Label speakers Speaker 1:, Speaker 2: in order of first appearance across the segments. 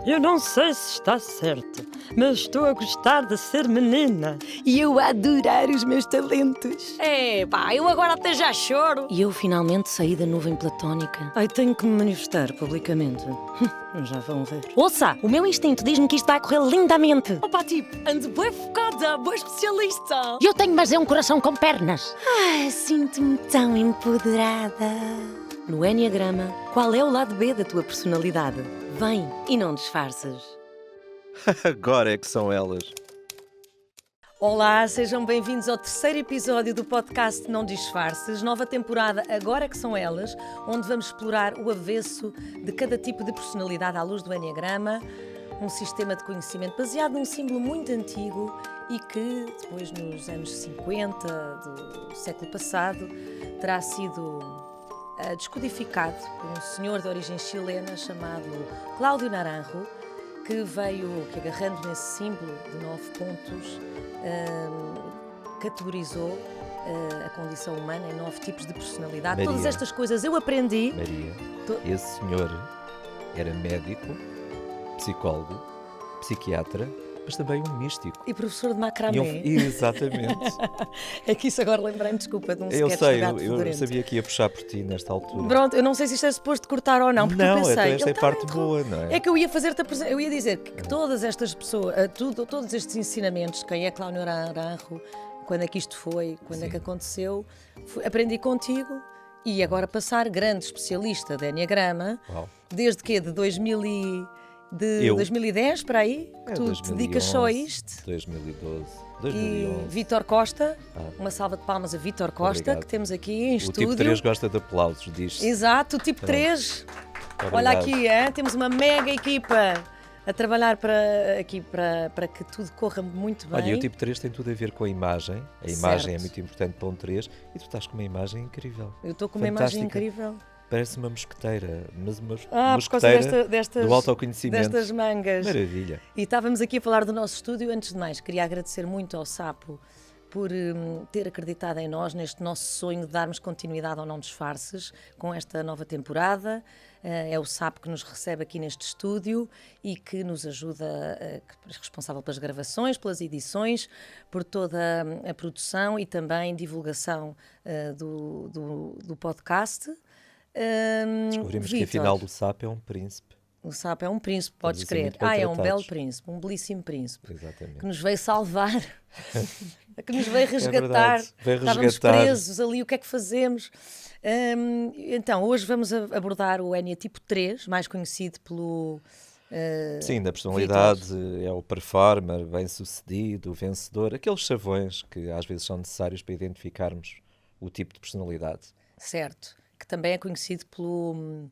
Speaker 1: Eu não sei se está certo, mas estou a gostar de ser menina.
Speaker 2: E eu a adorar os meus talentos.
Speaker 1: Eu agora até já choro.
Speaker 2: E eu finalmente saí da nuvem platónica.
Speaker 1: Ai, tenho que me manifestar publicamente. Já vão ver.
Speaker 2: Ouça, o meu instinto diz-me que isto vai correr lindamente.
Speaker 1: Opa, tipo, ando bem focada, boa especialista.
Speaker 2: Eu tenho, mas é um coração com pernas.
Speaker 1: Sinto-me tão empoderada.
Speaker 2: No Enneagrama, qual é o lado B da tua personalidade? Vem e não disfarces.
Speaker 3: Agora é que são elas.
Speaker 4: Olá, sejam bem-vindos ao terceiro episódio do podcast Não Disfarces, nova temporada Agora que são elas, onde vamos explorar o avesso de cada tipo de personalidade à luz do Enneagrama, um sistema de conhecimento baseado num símbolo muito antigo e que, depois nos anos 50 do século passado, terá sido descodificado por um senhor de origem chilena chamado Cláudio Naranjo, que veio, agarrando nesse símbolo de 9 pontos, categorizou a condição humana em 9 tipos de personalidade.
Speaker 3: Maria.
Speaker 4: Todas estas coisas eu aprendi.
Speaker 3: Maria, esse senhor era médico, psicólogo, psiquiatra, mas também um místico.
Speaker 4: E professor de macramé.
Speaker 3: Exatamente.
Speaker 4: É que isso agora lembrei-me, desculpa, de um
Speaker 3: Eu
Speaker 4: sketch
Speaker 3: sei,
Speaker 4: do Gato
Speaker 3: eu
Speaker 4: Fedorento.
Speaker 3: sabia que ia puxar por ti nesta altura.
Speaker 4: Pronto, eu não sei se isto é suposto cortar ou não, porque eu pensei...
Speaker 3: então esta é
Speaker 4: ele
Speaker 3: a
Speaker 4: tá
Speaker 3: parte
Speaker 4: bem,
Speaker 3: boa, não é?
Speaker 4: É que eu ia fazer-te eu ia dizer que todas estas pessoas, todos estes ensinamentos, quem é Cláudio Naranjo, quando é que isto foi, quando é que aconteceu, aprendi contigo e agora passar grande especialista de Enneagrama,
Speaker 3: Uau.
Speaker 4: desde que de 2010 para aí, que tu te dedicas só a isto.
Speaker 3: 2012,
Speaker 4: E
Speaker 3: 2011.
Speaker 4: Vítor Costa, uma salva de palmas a Vítor Costa,
Speaker 3: Obrigado.
Speaker 4: que temos aqui em
Speaker 3: O
Speaker 4: estúdio.
Speaker 3: tipo 3 gosta de aplausos, diz-se.
Speaker 4: Exato, o tipo 3. Olha aqui, temos uma mega equipa a trabalhar para que tudo corra muito bem.
Speaker 3: Olha, e o tipo 3 tem tudo a ver com a imagem. A imagem é
Speaker 4: Certo.
Speaker 3: muito importante para um 3 e tu estás com uma imagem incrível.
Speaker 4: Eu estou com uma imagem
Speaker 3: Fantástica.
Speaker 4: incrível.
Speaker 3: Parece uma mosqueteira, mas uma
Speaker 4: Por causa
Speaker 3: mosqueteira
Speaker 4: destas,
Speaker 3: do autoconhecimento.
Speaker 4: destas mangas.
Speaker 3: Maravilha.
Speaker 4: E estávamos aqui a falar do nosso estúdio. Antes de mais, queria agradecer muito ao Sapo por ter acreditado em nós, neste nosso sonho de darmos continuidade ao Não Disfarces, com esta nova temporada. É o Sapo que nos recebe aqui neste estúdio e que nos ajuda, que é responsável pelas gravações, pelas edições, por toda a produção e também divulgação do podcast.
Speaker 3: Descobrimos que
Speaker 4: Vítor,
Speaker 3: afinal o sapo é um príncipe.
Speaker 4: o Sapo é um príncipe, podes
Speaker 3: Estamos a ser
Speaker 4: crer.
Speaker 3: muito bem
Speaker 4: É um belo
Speaker 3: tratados.
Speaker 4: príncipe, um belíssimo príncipe,
Speaker 3: Exatamente.
Speaker 4: que nos veio salvar, que nos veio resgatar.
Speaker 3: verdade, veio
Speaker 4: Estávamos
Speaker 3: resgatar.
Speaker 4: presos ali, o que é que fazemos? Então, hoje vamos abordar o Enia tipo 3, mais conhecido pelo...
Speaker 3: Sim, da personalidade é o performer, bem-sucedido, o vencedor, aqueles chavões que às vezes são necessários para identificarmos o tipo de personalidade.
Speaker 4: Certo, que também é conhecido pelo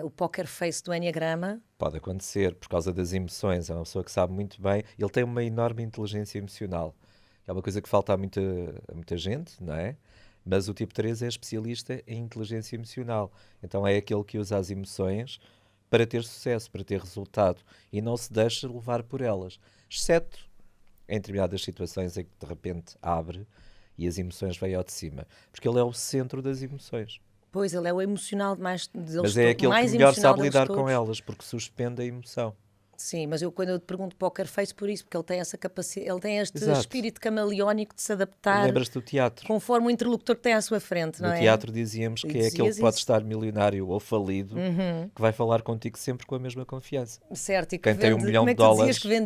Speaker 4: o poker face do Enneagrama.
Speaker 3: Pode acontecer por causa das emoções, é uma pessoa que sabe muito bem, ele tem uma enorme inteligência emocional, que é uma coisa que falta a muita gente, não é? Mas o tipo 3 é especialista em inteligência emocional, então é aquele que usa as emoções para ter sucesso, para ter resultado e não se deixa levar por elas, exceto em determinadas situações em que de repente abre e as emoções vêm ao de cima, porque ele é o centro das emoções.
Speaker 4: Pois, ele é o emocional mais deles
Speaker 3: Mas é aquele
Speaker 4: mais
Speaker 3: que melhor
Speaker 4: emocional
Speaker 3: sabe
Speaker 4: deles
Speaker 3: lidar com
Speaker 4: todos.
Speaker 3: elas, porque suspende a emoção.
Speaker 4: Sim, mas quando eu te pergunto poker face por isso, porque ele tem essa capacidade, ele tem este
Speaker 3: Exato.
Speaker 4: espírito camaleónico de se adaptar
Speaker 3: Lembras-te do teatro?
Speaker 4: conforme o interlocutor que tem à sua frente, não
Speaker 3: No
Speaker 4: é?
Speaker 3: teatro dizíamos que é
Speaker 4: Dizias
Speaker 3: aquele que pode
Speaker 4: isso.
Speaker 3: estar milionário ou falido, que vai falar contigo sempre com a mesma confiança.
Speaker 4: Certo, e que
Speaker 3: Quem tem
Speaker 4: vende,
Speaker 3: $1 milhão
Speaker 4: como é que
Speaker 3: de
Speaker 4: tu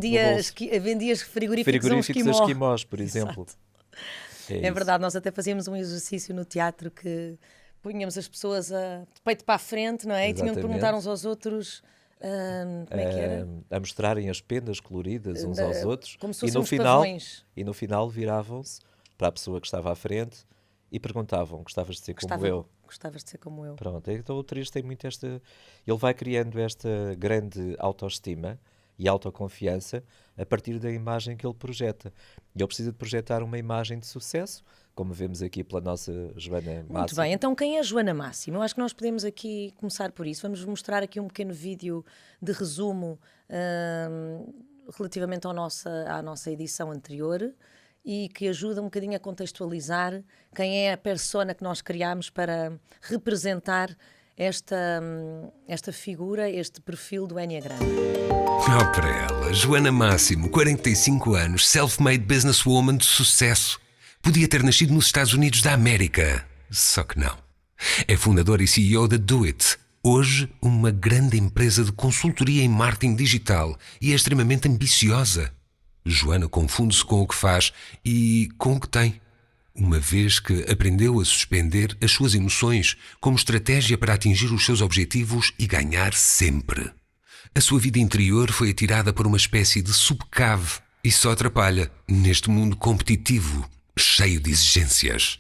Speaker 4: dizias
Speaker 3: dólares
Speaker 4: que
Speaker 3: no bolso.
Speaker 4: vendias frigoríficos,
Speaker 3: Frigoríficos
Speaker 4: a
Speaker 3: a
Speaker 4: esquimó.
Speaker 3: esquimós, por exemplo.
Speaker 4: É
Speaker 3: isso.
Speaker 4: verdade, nós até fazíamos um exercício no teatro que punhamos as pessoas de peito para a frente, não é? E tinham que
Speaker 3: Exatamente.
Speaker 4: perguntar uns aos outros como é que era?
Speaker 3: A mostrarem as pendas coloridas uns aos outros
Speaker 4: como se
Speaker 3: e
Speaker 4: fossem
Speaker 3: no
Speaker 4: uns
Speaker 3: final
Speaker 4: pavões.
Speaker 3: viravam-se para a pessoa que estava à frente e perguntavam: gostavas de ser como eu?
Speaker 4: Gostavas de ser como eu.
Speaker 3: Pronto, então o 3 tem muito ele vai criando esta grande autoestima e autoconfiança a partir da imagem que ele projeta. E ele precisa de projetar uma imagem de sucesso, como vemos aqui pela nossa Joana Máximo.
Speaker 4: Muito bem, então quem é a Joana Máximo? Eu acho que nós podemos aqui começar por isso. Vamos mostrar aqui um pequeno vídeo de resumo relativamente à nossa edição anterior e que ajuda um bocadinho a contextualizar quem é a persona que nós criámos para representar esta figura, este perfil do Enneagrama.
Speaker 5: Oh, para ela, Joana Máximo, 45 anos, self-made businesswoman de sucesso. Podia ter nascido nos Estados Unidos da América, só que não. É fundadora e CEO da Do It, hoje uma grande empresa de consultoria em marketing digital e é extremamente ambiciosa. Joana confunde-se com o que faz e com o que tem, uma vez que aprendeu a suspender as suas emoções como estratégia para atingir os seus objetivos e ganhar sempre. A sua vida interior foi atirada por uma espécie de subcave e só atrapalha neste mundo competitivo, cheio de exigências.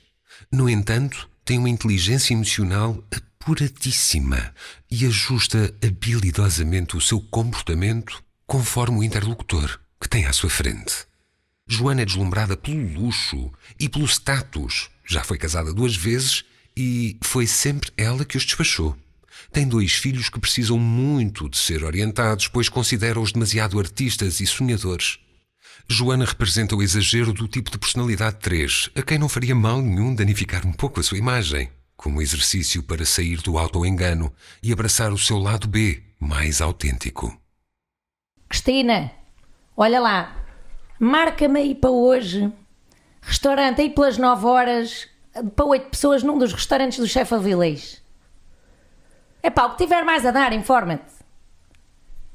Speaker 5: No entanto, tem uma inteligência emocional apuradíssima e ajusta habilidosamente o seu comportamento conforme o interlocutor que tem à sua frente. Joana é deslumbrada pelo luxo e pelo status. Já foi casada 2 vezes e foi sempre ela que os despachou. Tem 2 filhos que precisam muito de ser orientados, pois considera-os demasiado artistas e sonhadores. Joana representa o exagero do tipo de personalidade 3, a quem não faria mal nenhum danificar um pouco a sua imagem, como exercício para sair do auto-engano e abraçar o seu lado B, mais autêntico.
Speaker 6: Cristina, olha lá, marca-me aí para hoje, restaurante aí pelas 9 horas, para 8 pessoas num dos restaurantes do Chefe Avilés. Epá, o que tiver mais a dar, informa-te.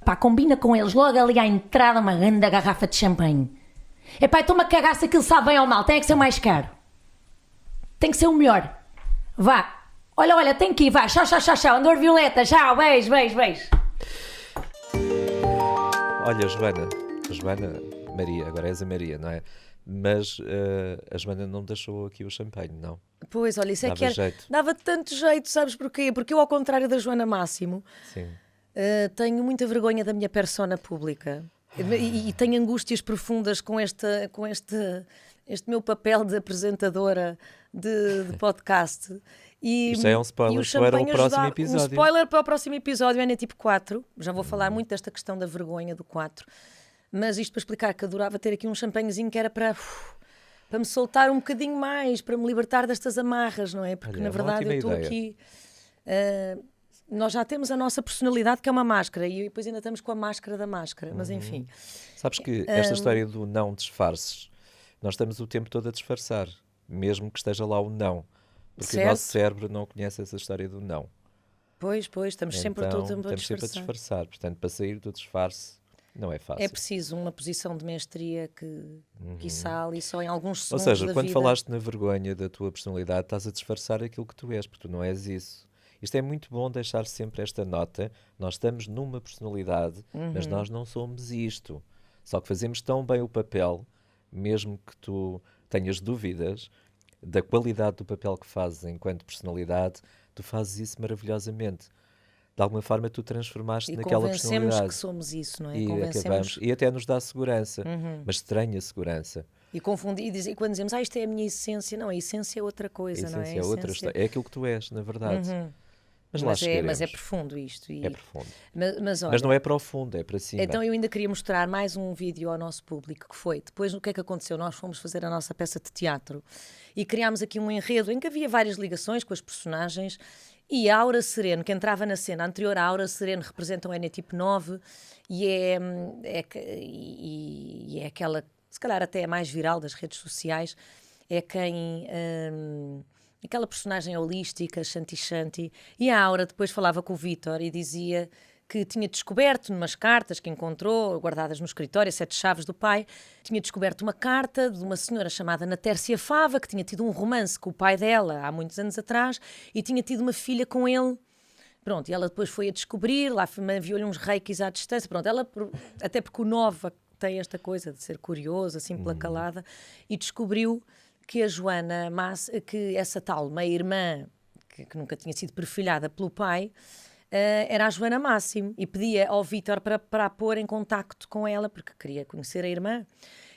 Speaker 6: Pá, combina com eles logo ali à entrada uma grande garrafa de champanhe. Epá, estou-me a cagar se aquilo sabe bem ou mal, tem que ser o mais caro. Tem que ser o melhor. Vá, olha, tem que ir, vá, tchau, Andor Violeta, tchau, beijo.
Speaker 3: Olha, Joana Maria, agora és a Maria, não é? Mas a Joana não deixou aqui o champanhe, não?
Speaker 4: Pois, olha, isso é
Speaker 3: Dava
Speaker 4: que era,
Speaker 3: jeito.
Speaker 4: dava tanto jeito, sabes porquê? Porque eu, ao contrário da Joana Máximo,
Speaker 3: Sim.
Speaker 4: tenho muita vergonha da minha persona pública e tenho angústias profundas com este meu papel de apresentadora de podcast. E,
Speaker 3: Isto é um spoiler
Speaker 4: e o
Speaker 3: para o
Speaker 4: champanhe
Speaker 3: próximo
Speaker 4: ajudava-
Speaker 3: episódio.
Speaker 4: Um spoiler para o próximo episódio, é tipo 4. Já vou falar muito desta questão da vergonha do 4. Mas isto para explicar que adorava ter aqui um champanhezinho que era para me soltar um bocadinho mais, para me libertar destas amarras, não é? Porque
Speaker 3: Olha,
Speaker 4: na
Speaker 3: uma
Speaker 4: verdade
Speaker 3: ótima
Speaker 4: eu estou
Speaker 3: ideia.
Speaker 4: aqui. Nós já temos a nossa personalidade, que é uma máscara, e depois ainda estamos com a máscara da máscara. Mas enfim,
Speaker 3: Sabes que esta história do não disfarces, nós estamos o tempo todo a disfarçar, mesmo que esteja lá o não. Porque
Speaker 4: Certo.
Speaker 3: o nosso cérebro não conhece essa história do não.
Speaker 4: pois, estamos sempre
Speaker 3: Então,
Speaker 4: todo tempo a
Speaker 3: estamos sempre a
Speaker 4: disfarçar.
Speaker 3: disfarçar. Portanto, para sair do disfarce, não é fácil.
Speaker 4: É preciso uma posição de mestria que quiçá ali só em alguns
Speaker 3: Ou
Speaker 4: segundos
Speaker 3: seja,
Speaker 4: da
Speaker 3: quando
Speaker 4: vida.
Speaker 3: falaste na vergonha da tua personalidade, estás a disfarçar aquilo que tu és, porque tu não és isso. Isto é muito bom deixar sempre esta nota. Nós estamos numa personalidade, mas nós não somos isto. Só que fazemos tão bem o papel, mesmo que tu tenhas dúvidas da qualidade do papel que fazes enquanto personalidade, tu fazes isso maravilhosamente. De alguma forma tu transformaste
Speaker 4: E
Speaker 3: naquela
Speaker 4: convencemos
Speaker 3: personalidade.
Speaker 4: que somos isso, não é?
Speaker 3: E,
Speaker 4: Convencemos
Speaker 3: acabamos, e até nos dá segurança, mas estranha segurança.
Speaker 4: e confundir e quando dizemos isto é a minha essência, não, a essência é outra coisa,
Speaker 3: A
Speaker 4: não é?
Speaker 3: essência é outra história. É aquilo que tu és, na verdade. Mas lá
Speaker 4: Mas
Speaker 3: chegaremos.
Speaker 4: é profundo isto.
Speaker 3: É profundo.
Speaker 4: Mas olha,
Speaker 3: Mas não é profundo, é para cima.
Speaker 4: então eu ainda queria mostrar mais um vídeo ao nosso público, que foi, depois o que é que aconteceu? Nós fomos fazer a nossa peça de teatro e criámos aqui um enredo em que havia várias ligações com as personagens e a Aura Sereno, que entrava na cena anterior, a Aura Sereno representa o Eneatipo 9 e é aquela, se calhar até a mais viral das redes sociais, é quem... aquela personagem holística, Shanti, e a Aura depois falava com o Vítor e dizia que tinha descoberto numas cartas que encontrou, guardadas no escritório, 7 chaves do pai, tinha descoberto uma carta de uma senhora chamada Natércia Fava, que tinha tido um romance com o pai dela há muitos anos atrás e tinha tido uma filha com ele. Pronto, e ela depois foi a descobrir, lá enviou-lhe uns reikis à distância, pronto, ela, até porque o Nova tem esta coisa de ser curioso, assim pela calada, e descobriu que a Joana, que essa tal meia-irmã, que nunca tinha sido perfilhada pelo pai, era a Joana Máximo, e pedia ao Vítor para a pôr em contacto com ela, porque queria conhecer a irmã.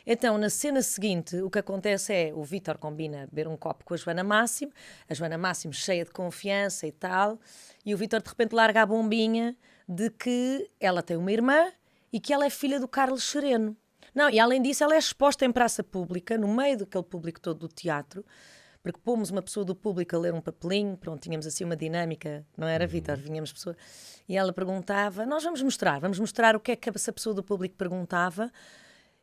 Speaker 4: Então, na cena seguinte, o que acontece é, o Vítor combina beber um copo com a Joana Máximo cheia de confiança e tal, e o Vítor de repente larga a bombinha de que ela tem uma irmã e que ela é filha do Carlos Sereno. Não, e além disso ela é exposta em praça pública, no meio daquele público todo do teatro, porque pomos uma pessoa do público a ler um papelinho, pronto, tínhamos assim uma dinâmica, não era, Vítor? Vinhamos pessoa, e ela perguntava, nós vamos mostrar o que é que essa pessoa do público perguntava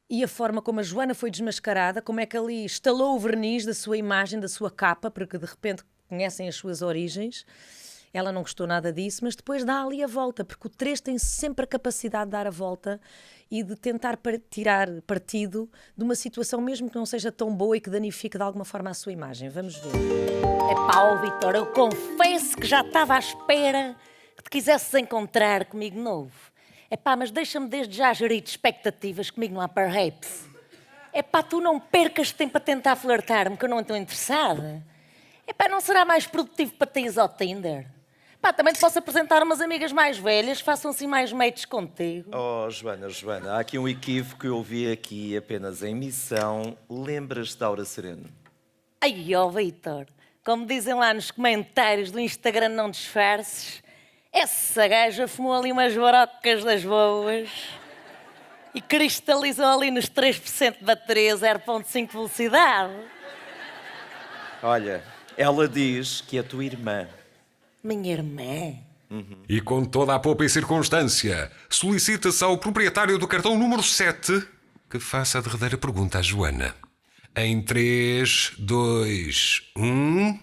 Speaker 4: e a forma como a Joana foi desmascarada, como é que ali estalou o verniz da sua imagem, da sua capa, porque de repente conhecem as suas origens. Ela não gostou nada disso, mas depois dá ali a volta, porque o 3 tem sempre a capacidade de dar a volta e de tentar tirar partido de uma situação mesmo que não seja tão boa e que danifique de alguma forma a sua imagem. Vamos ver.
Speaker 6: Epá, Vítor, eu confesso que já estava à espera que te quisesses encontrar comigo de novo. Epá, mas deixa-me desde já gerir expectativas, comigo não há perhaps. Epá, tu não percas tempo a tentar flertar-me, que eu não estou interessada. Epá, não será mais produtivo para ti ir ao Tinder? Pá, também te posso apresentar umas amigas mais velhas, façam assim mais mates contigo.
Speaker 7: Oh, Joana, há aqui um equívoco que eu vi aqui apenas em missão. Lembras-te da Aura Sereno?
Speaker 6: Ai, ó, Vítor, como dizem lá nos comentários do Instagram Não Disfarces, essa gaja fumou ali umas barocas das boas e cristalizou ali nos 3% de bateria, 0,5 velocidade.
Speaker 7: Olha, ela diz que é tua irmã.
Speaker 6: Minha irmã?
Speaker 5: E com toda a poupa e circunstância, solicita-se ao proprietário do cartão número 7 que faça a derradeira pergunta à Joana. Em 3, 2, 1...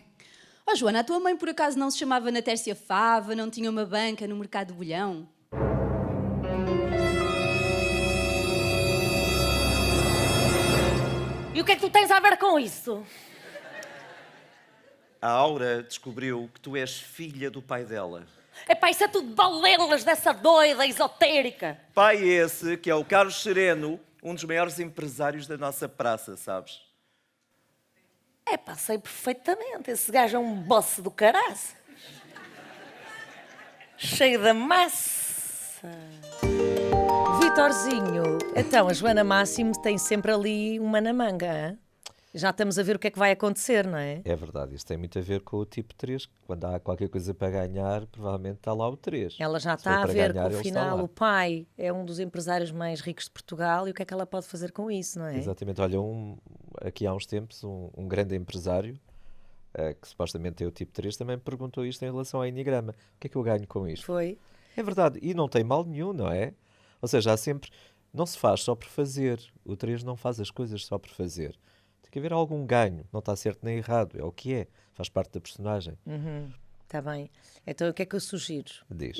Speaker 8: Oh, Joana, a tua mãe por acaso não se chamava Natércia Fava, não tinha uma banca no mercado de bolhão?
Speaker 6: E o que é que tu tens a ver com isso?
Speaker 7: A Aura descobriu que tu és filha do pai dela.
Speaker 6: Epá, isso é tudo balelas dessa doida esotérica.
Speaker 7: Pai esse que é o Carlos Sereno, um dos maiores empresários da nossa praça, sabes?
Speaker 6: Epá, sei perfeitamente. Esse gajo é um boss do caraças. Cheio de massa.
Speaker 4: Vitorzinho, então a Joana Máximo tem sempre ali uma na manga, hein? Já estamos a ver o que é que vai acontecer, não é?
Speaker 3: É verdade, isto tem muito a ver com o tipo 3. Quando há qualquer coisa para ganhar, provavelmente está lá o 3.
Speaker 4: Ela já
Speaker 3: Se for
Speaker 4: está a
Speaker 3: para
Speaker 4: ver
Speaker 3: ganhar,
Speaker 4: que,
Speaker 3: ele está
Speaker 4: afinal,
Speaker 3: lá.
Speaker 4: o pai é um dos empresários mais ricos de Portugal e o que é que ela pode fazer com isso, não é?
Speaker 3: Exatamente. Olha, aqui há uns tempos, um grande empresário, que supostamente tem o tipo 3, também me perguntou isto em relação ao Enneagrama. O que é que eu ganho com isto?
Speaker 4: Foi.
Speaker 3: É verdade, e não tem mal nenhum, não é? Ou seja, há sempre... Não se faz só por fazer. O 3 não faz as coisas só por fazer. Tem que haver algum ganho. Não está certo nem errado. É o que é. Faz parte da personagem.
Speaker 4: Está bem. Então, o que é que eu sugiro?
Speaker 3: Diz.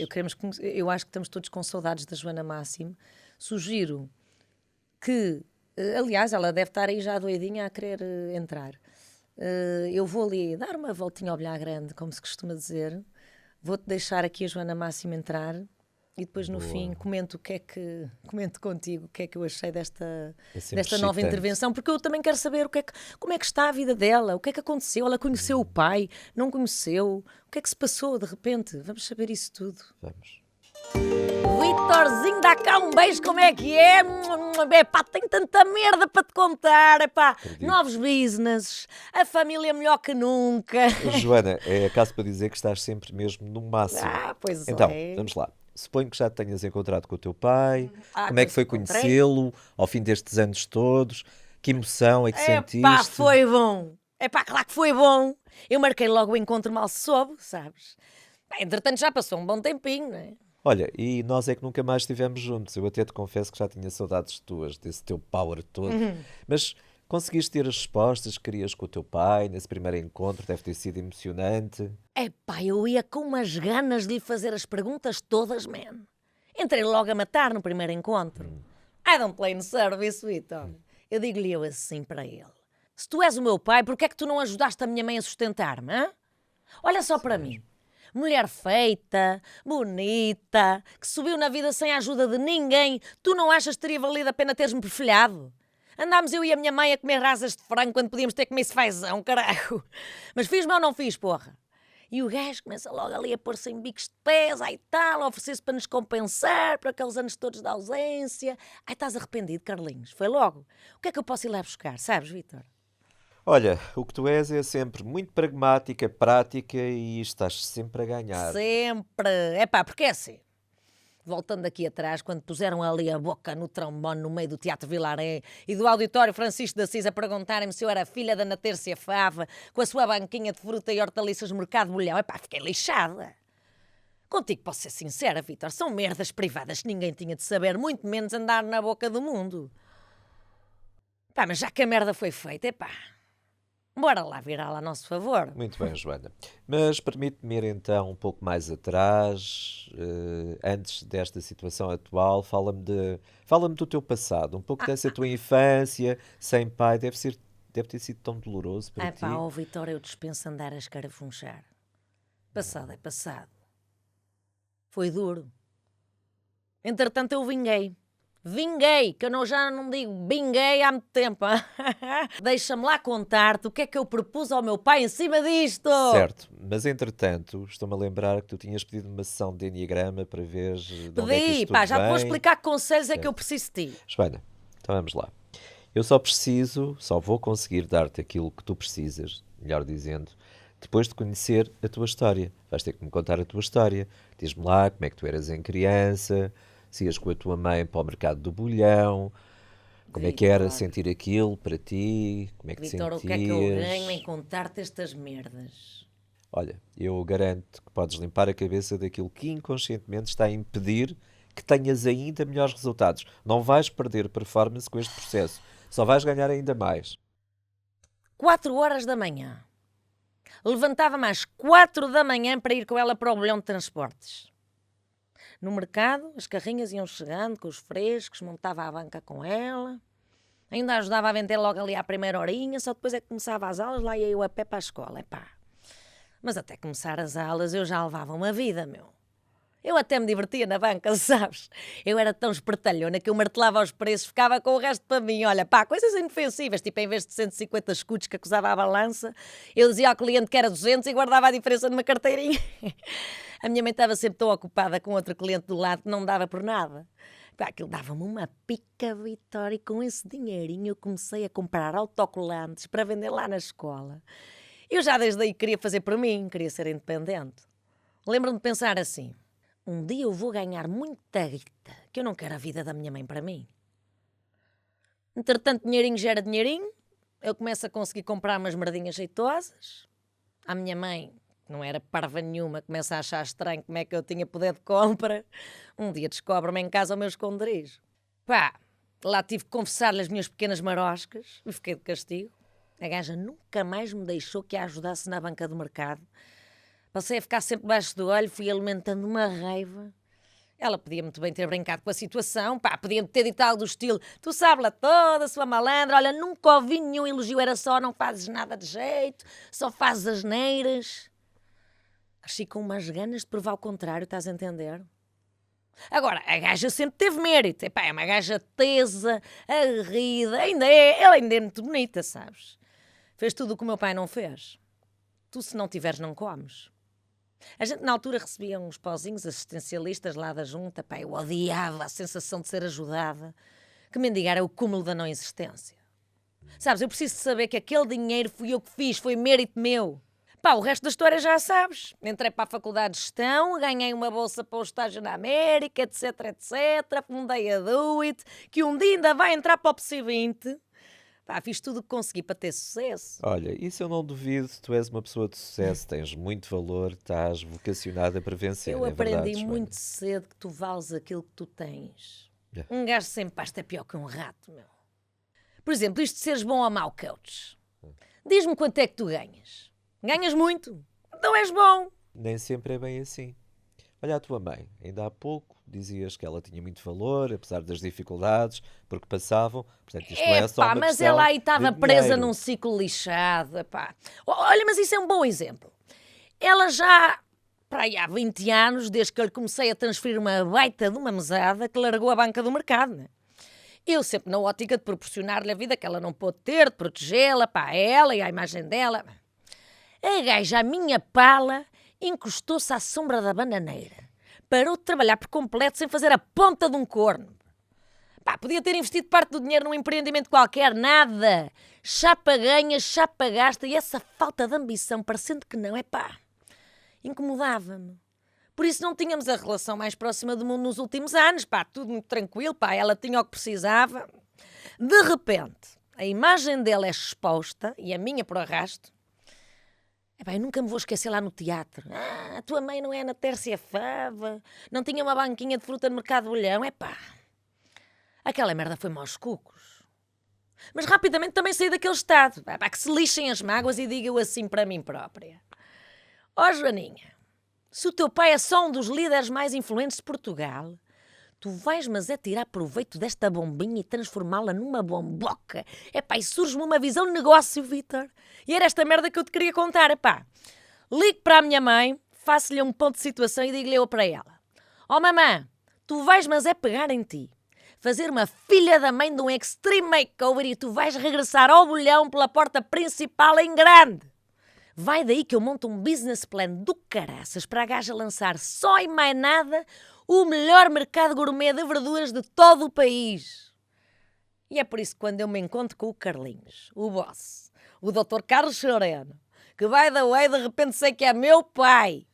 Speaker 4: Eu acho que estamos todos com saudades da Joana Máximo. Sugiro que, aliás, ela deve estar aí já doidinha a querer entrar. Eu vou ali dar uma voltinha ao bilhar grande, como se costuma dizer. Vou-te deixar aqui a Joana Máximo entrar e depois no fim comento contigo o que é que eu achei desta
Speaker 3: sempre
Speaker 4: nova
Speaker 3: excitante.
Speaker 4: intervenção, porque eu também quero saber como é que está a vida dela, o que é que aconteceu, ela conheceu o pai, não conheceu, o que é que se passou de repente, vamos saber isso tudo.
Speaker 3: Vamos.
Speaker 4: Vitorzinho, dá cá um beijo, como é que é? Epá, tenho tanta merda para te contar, epá. Novos business, a família melhor que nunca.
Speaker 3: Joana, é acaso para dizer que estás sempre mesmo no máximo.
Speaker 4: Pois
Speaker 3: Então,
Speaker 4: é.
Speaker 3: vamos lá. Suponho que já te tenhas encontrado com o teu pai. Como
Speaker 4: que
Speaker 3: é que foi
Speaker 4: encontrei.
Speaker 3: conhecê-lo ao fim destes anos todos? Que emoção é que sentiste?
Speaker 4: Epá, foi bom. Epá, claro que foi bom. Eu marquei logo o encontro mal se soube, sabes? Pá, entretanto já passou um bom tempinho, não é?
Speaker 3: Olha, e nós é que nunca mais estivemos juntos. Eu até te confesso que já tinha saudades tuas, desse teu power todo. Mas conseguiste ter as respostas que querias com o teu pai nesse primeiro encontro? Deve ter sido emocionante.
Speaker 4: Epá, eu ia com umas ganas de lhe fazer as perguntas todas, man. Entrei logo a matar no primeiro encontro. I don't play no service, Vitor. Eu digo-lhe eu assim para ele. Se tu és o meu pai, por que é que tu não ajudaste a minha mãe a sustentar-me, hã? Olha só para mim. Mulher feita, bonita, que subiu na vida sem a ajuda de ninguém. Tu não achas que teria valido a pena teres-me perfilhado? Andámos eu e a minha mãe a comer rasas de frango quando podíamos ter comido esse fazão, caralho. Mas fiz-me ou não fiz, porra? E o gajo começa logo ali a pôr-se em bicos de pés, aí tal, a oferecer-se para nos compensar por aqueles anos todos de ausência. Ai, estás arrependido, Carlinhos? Foi logo. O que é que eu posso ir lá buscar, sabes, Vítor?
Speaker 3: Olha, o que tu és é sempre muito pragmática, prática e estás sempre a ganhar.
Speaker 4: Sempre. É pá, porque é assim. Voltando aqui atrás, quando puseram ali a boca no trombone no meio do Teatro Vilaré e do Auditório Francisco de Assis a perguntarem-me se eu era filha da Ana Tércia Fava, com a sua banquinha de fruta e hortaliças no Mercado Bolhão, epá, fiquei lixada. Contigo posso ser sincera, Vítor, são merdas privadas que ninguém tinha de saber, muito menos andar na boca do mundo. Pá, mas já que a merda foi feita, epá, bora lá virá-la a nosso favor.
Speaker 3: Muito bem, Joana. Mas permite-me ir então um pouco mais atrás, antes desta situação atual, fala-me do teu passado, um pouco dessa tua infância, sem pai, deve ter sido tão doloroso para ti.
Speaker 4: Pá, ó Vítor, eu dispenso andar a escarafunchar. Passado é passado. Foi duro. Entretanto eu vinguei. Vinguei, que eu já não digo vinguei há muito tempo. Deixa-me lá contar-te o que é que eu propus ao meu pai em cima disto.
Speaker 3: Certo, mas entretanto, estou-me a lembrar que tu tinhas pedido uma sessão de Enneagrama para ver de onde é que
Speaker 4: Pedi,
Speaker 3: isto
Speaker 4: pá,
Speaker 3: tudo
Speaker 4: já te vou
Speaker 3: vem.
Speaker 4: explicar que conselhos é que eu preciso de ti.
Speaker 3: Joana, então vamos lá. Eu só vou conseguir dar-te aquilo que tu precisas, melhor dizendo, depois de conhecer a tua história. Vais ter que me contar a tua história. Diz-me lá como é que tu eras em criança, se ias com a tua mãe para o mercado do Bolhão, como é que era
Speaker 4: Vítor.
Speaker 3: sentir aquilo para ti, como é que te
Speaker 4: Vítor,
Speaker 3: sentias.
Speaker 4: o que é que eu ganho em contar-te estas merdas?
Speaker 3: Olha, eu garanto que podes limpar a cabeça daquilo que inconscientemente está a impedir que tenhas ainda melhores resultados. Não vais perder performance com este processo, só vais ganhar ainda mais.
Speaker 4: 4 horas da manhã. Levantava-me às 4 da manhã para ir com ela para o bolhão de transportes. No mercado, as carrinhas iam chegando com os frescos, montava à banca com ela. Ainda ajudava a vender logo ali à primeira horinha, só depois é que começava as aulas, lá ia eu a pé para a escola, epá. Mas até começar as aulas eu já levava uma vida, meu. Eu até me divertia na banca, sabes? Eu era tão espertalhona que eu martelava os preços, ficava com o resto para mim. Olha, pá, coisas inofensivas, tipo em vez de 150 escudos que acusava à balança, eu dizia ao cliente que era 200 e guardava a diferença numa carteirinha. A minha mãe estava sempre tão ocupada com outro cliente do lado que não dava por nada. Pá, aquilo dava-me uma pica, Vitória, e com esse dinheirinho eu comecei a comprar autocolantes para vender lá na escola. Eu já desde aí queria fazer por mim, queria ser independente. Lembro-me de pensar assim: um dia eu vou ganhar muita guita, que eu não quero a vida da minha mãe para mim. Entretanto, dinheirinho gera dinheirinho, eu começo a conseguir comprar umas merdinhas jeitosas. A minha mãe, que não era parva nenhuma, começa a achar estranho como é que eu tinha poder de compra. Um dia descobre-me em casa ao meu esconderijo. Pá, lá tive que confessar-lhe as minhas pequenas maroscas e fiquei de castigo. A gaja nunca mais me deixou que a ajudasse na banca do mercado. Passei a ficar sempre debaixo do olho, fui alimentando uma raiva. Ela podia muito bem ter brincado com a situação, pá, podia-me ter dito algo do estilo: tu sabes-la toda, sua malandra, olha, nunca ouvi nenhum elogio, era só não fazes nada de jeito, só fazes asneiras. Achei com umas ganas de provar o contrário, estás a entender? Agora, a gaja sempre teve mérito, epá, é uma gaja tesa, aguerrida, ela ainda é muito bonita, sabes? Fez tudo o que o meu pai não fez. Tu, se não tiveres, não comes. A gente na altura recebia uns pozinhos assistencialistas lá da junta, pá, eu odiava a sensação de ser ajudada, que mendigar é o cúmulo da não existência. Sabes, eu preciso de saber que aquele dinheiro fui eu que fiz, foi mérito meu. Pá, o resto da história já sabes. Entrei para a Faculdade de Gestão, ganhei uma bolsa para o estágio na América, etc, etc, fundei a Do It, que um dia ainda vai entrar para o PSI 20. Pá, fiz tudo o que consegui para ter sucesso.
Speaker 3: Olha, isso eu não duvido, tu és uma pessoa de sucesso, tens muito valor, estás vocacionada para vencer,
Speaker 4: Eu
Speaker 3: é
Speaker 4: aprendi
Speaker 3: verdade, Joana.
Speaker 4: muito cedo que tu vales aquilo que tu tens.
Speaker 3: Yeah.
Speaker 4: Um gajo sem pasta é pior que um rato, meu. Por exemplo, isto de seres bom ou mau coach. Diz-me quanto é que tu ganhas. Ganhas muito? Então és bom.
Speaker 3: Nem sempre é bem assim. Olha a tua mãe, ainda há pouco dizias que ela tinha muito valor, apesar das dificuldades, porque passavam, portanto isto não é só uma
Speaker 4: mas
Speaker 3: questão
Speaker 4: ela aí
Speaker 3: de
Speaker 4: estava presa
Speaker 3: dinheiro.
Speaker 4: num ciclo lixado, epá. Olha, mas isso é um bom exemplo. Ela já, para aí há 20 anos, desde que eu lhe comecei a transferir uma baita de uma mesada, que largou a banca do mercado, né? Eu sempre na ótica de proporcionar-lhe a vida que ela não pôde ter, de protegê-la, pá, a ela e à imagem dela. A gaja, a minha pala, encostou-se à sombra da bananeira. Parou de trabalhar por completo sem fazer a ponta de um corno. Pá, podia ter investido parte do dinheiro num empreendimento qualquer, nada. Chapa ganha, chapa gasta, e essa falta de ambição, parecendo que não, é pá, incomodava-me. Por isso não tínhamos a relação mais próxima do mundo nos últimos anos, pá, tudo muito tranquilo, pá, ela tinha o que precisava. De repente, a imagem dela é exposta, e a minha por arrasto. Epá, eu nunca me vou esquecer lá no teatro. A tua mãe não é na Tércia Fava, não tinha uma banquinha de fruta no Mercado Bolhão, epá. Aquela merda foi-me aos cucos. Mas rapidamente também saí daquele estado. Epá, que se lixem as mágoas e diga-o assim para mim própria. Ó Joaninha, se o teu pai é só um dos líderes mais influentes de Portugal, tu vais mas é tirar proveito desta bombinha e transformá-la numa bomboca. Epá, e surge-me uma visão de negócio, Vítor. E era esta merda que eu te queria contar, epá. Ligo para a minha mãe, faço-lhe um ponto de situação e digo-lhe eu para ela. Ó mamã, tu vais mas é pegar em ti, fazer uma filha da mãe de um extreme makeover e tu vais regressar ao bolhão pela porta principal em grande. Vai daí que eu monto um business plan do caraças para a gaja lançar só e mais nada o melhor mercado gourmet de verduras de todo o país. E é por isso que quando eu me encontro com o Carlinhos, o boss, o Dr. Carlos Choreno, que by the way, de repente sei que é meu pai,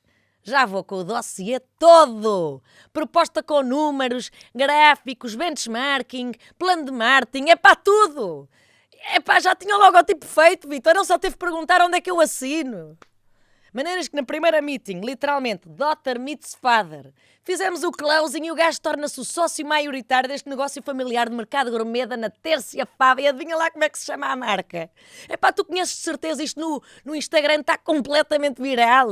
Speaker 4: já vou com o dossiê todo, proposta com números, gráficos, benchmarking, plano de marketing, é para tudo. Epá, já tinha o logotipo feito, Vitor, não só teve que perguntar onde é que eu assino. Maneiras que na primeira meeting, literalmente, daughter meets father, fizemos o closing e o gajo torna-se o sócio maioritário deste negócio familiar de mercado gourmet na Tércia Fava. E adivinha lá como é que se chama a marca? Epá, tu conheces de certeza isto no Instagram, está completamente viral.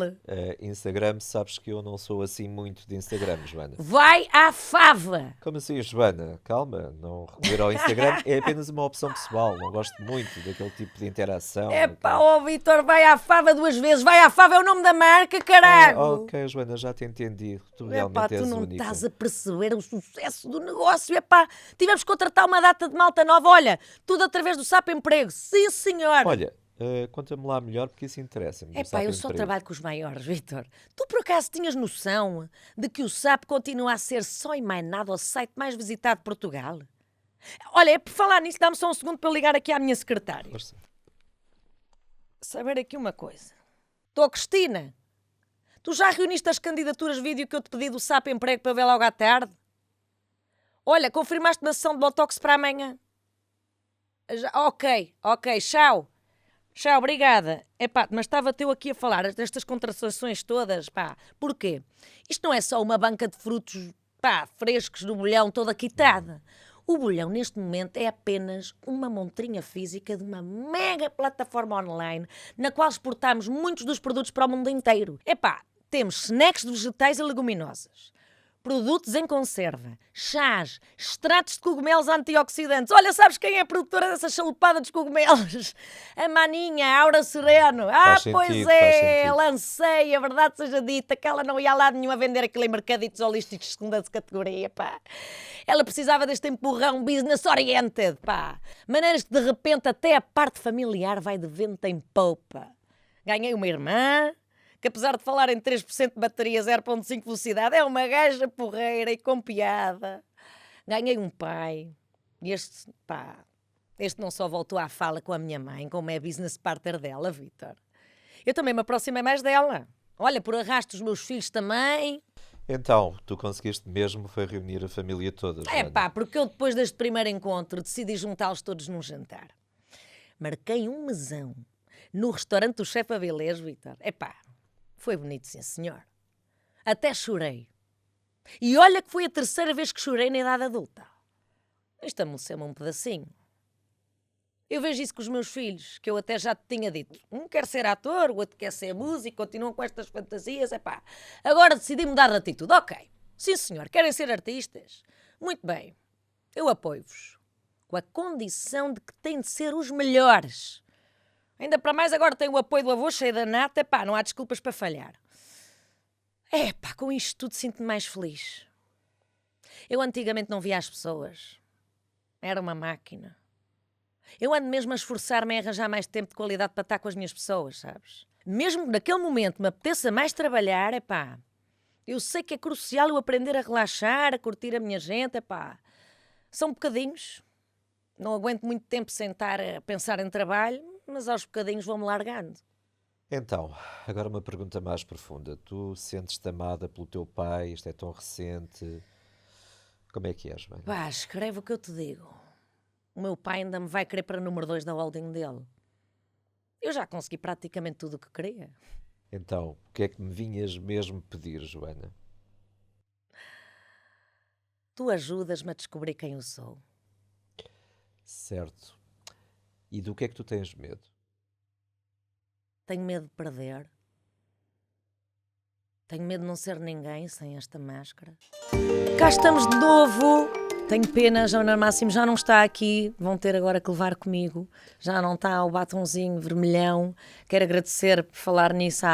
Speaker 3: Instagram, sabes que eu não sou assim muito de Instagram, Joana.
Speaker 4: Vai à fava!
Speaker 3: Como assim, Joana? Calma, não recorrer ao Instagram é apenas uma opção pessoal. Não gosto muito daquele tipo de interação.
Speaker 4: Epá, ó Vitor, vai à fava 2 vezes. Vai à fava é o nome da marca, caralho!
Speaker 3: Ok, Joana, já te entendi. Tu realmente
Speaker 4: Epá, tu
Speaker 3: és
Speaker 4: não
Speaker 3: única.
Speaker 4: estás a perceber o sucesso do negócio. Epá, tivemos que contratar uma data de malta nova. Olha, tudo através do SAP Emprego. Sim, senhor.
Speaker 3: Olha, conta-me lá melhor porque isso interessa-me. do
Speaker 4: Epá,
Speaker 3: SAP
Speaker 4: eu só
Speaker 3: Emprego.
Speaker 4: trabalho com os maiores, Vítor. Tu por acaso tinhas noção de que o SAP continua a ser só e mais nada o site mais visitado de Portugal? Olha, é por falar nisso, dá-me só um segundo para eu ligar aqui à minha secretária.
Speaker 3: Força.
Speaker 4: Saber aqui uma coisa. Tô, Cristina, tu já reuniste as candidaturas de vídeo que eu te pedi do SAP Emprego para ver logo à tarde? Olha, confirmaste-me a sessão de Botox para amanhã? Ok, tchau. Tchau, obrigada. Epá, mas estava-te eu aqui a falar destas contratações todas, pá. Porquê? Isto não é só uma banca de frutos, pá, frescos do bolhão toda quitada. O bolhão, neste momento, é apenas uma montrinha física de uma mega plataforma online na qual exportamos muitos dos produtos para o mundo inteiro. Epá, temos snacks de vegetais e leguminosas, produtos em conserva, chás, extratos de cogumelos antioxidantes. Olha, sabes quem é a produtora dessa chalupada dos cogumelos? A maninha, a Aura Sereno.
Speaker 3: Faz
Speaker 4: Pois
Speaker 3: sentido,
Speaker 4: é,
Speaker 3: faz sentido.
Speaker 4: lancei, a verdade seja dita, que ela não ia a lado nenhum a vender aquilo em mercaditos holísticos de segunda categoria, pá. Ela precisava deste empurrão business-oriented, pá. Maneiras que de repente até a parte familiar vai de vento em popa. Ganhei uma irmã, que apesar de falar em 3% de bateria, 0.5 velocidade, é uma gaja porreira e com piada. Ganhei um pai, e este não só voltou à fala com a minha mãe, como é business partner dela, Vítor. Eu também me aproximei mais dela. Olha, por arrasto os meus filhos também.
Speaker 3: Então, tu conseguiste mesmo foi reunir a família toda, Joana.
Speaker 4: Porque eu depois deste primeiro encontro decidi juntá-los todos num jantar. Marquei um mesão no restaurante do chefe Avilés, Vítor. Foi bonito, sim, senhor. Até chorei. E olha que foi a terceira vez que chorei na idade adulta. Isto amoleceu-me um pedacinho. Eu vejo isso com os meus filhos, que eu até já te tinha dito. Um quer ser ator, o outro quer ser músico, continuam com estas fantasias. Agora decidi mudar de atitude. Ok, sim, senhor, querem ser artistas? Muito bem, eu apoio-vos. Com a condição de que têm de ser os melhores. Ainda para mais agora tenho o apoio do avô cheio da nata, não há desculpas para falhar. Com isto tudo sinto-me mais feliz. Eu antigamente não via as pessoas. Era uma máquina. Eu ando mesmo a esforçar-me a arranjar mais tempo de qualidade para estar com as minhas pessoas, sabes? Mesmo que naquele momento me apeteça mais trabalhar, eu sei que é crucial eu aprender a relaxar, a curtir a minha gente, São bocadinhos. Não aguento muito tempo sentar a pensar em trabalho, mas aos bocadinhos vou-me largando.
Speaker 3: Então, agora uma pergunta mais profunda. Tu sentes-te amada pelo teu pai? Isto é tão recente. Como é que és, Joana?
Speaker 4: Pá, escreve o que eu te digo. O meu pai ainda me vai querer para número 2 da holding dele. Eu já consegui praticamente tudo o que queria.
Speaker 3: Então, o que é que me vinhas mesmo pedir, Joana?
Speaker 4: Tu ajudas-me a descobrir quem eu sou.
Speaker 3: Certo. E do que é que tu tens medo?
Speaker 4: Tenho medo de perder. Tenho medo de não ser ninguém sem esta máscara. Cá estamos de novo. Tenho pena, Joana Máximo já não está aqui. Vão ter agora que levar comigo. Já não está o batonzinho vermelhão. Quero agradecer por falar nisso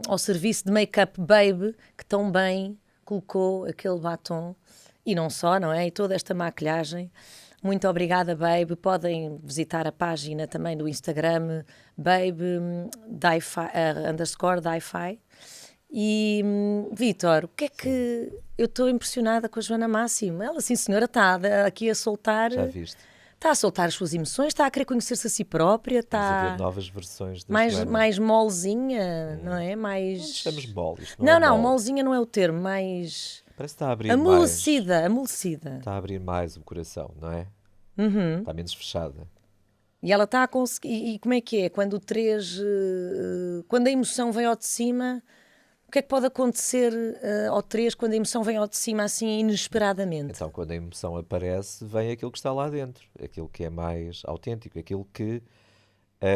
Speaker 4: ao serviço de Make-up Babe, que tão bem colocou aquele batom. E não só, não é? E toda esta maquilhagem. Muito obrigada, Babe. Podem visitar a página também do Instagram, Babe_DiFi. E, Vítor, o que é que... Eu estou impressionada com a Joana Máximo. Ela, sim senhora, está aqui a soltar...
Speaker 3: Já viste?
Speaker 4: Está a soltar as suas emoções, está a querer conhecer-se a si própria,
Speaker 3: Estamos a
Speaker 4: está
Speaker 3: ver novas versões da
Speaker 4: mais,
Speaker 3: Joana.
Speaker 4: mais molezinha, não é? Mais...
Speaker 3: Não estamos mole, isto
Speaker 4: Não,
Speaker 3: é
Speaker 4: não,
Speaker 3: mole.
Speaker 4: molezinha não é o termo, mais...
Speaker 3: Parece que está a abrir
Speaker 4: Amolecida, amolecida.
Speaker 3: Está a abrir mais o coração, não é? Está menos fechada.
Speaker 4: E ela está a conseguir. E como é que é? Quando o 3. Quando a emoção vem ao de cima, o que é que pode acontecer ao 3 quando a emoção vem ao de cima assim inesperadamente?
Speaker 3: Então, quando a emoção aparece, vem aquilo que está lá dentro, aquilo que é mais autêntico, aquilo que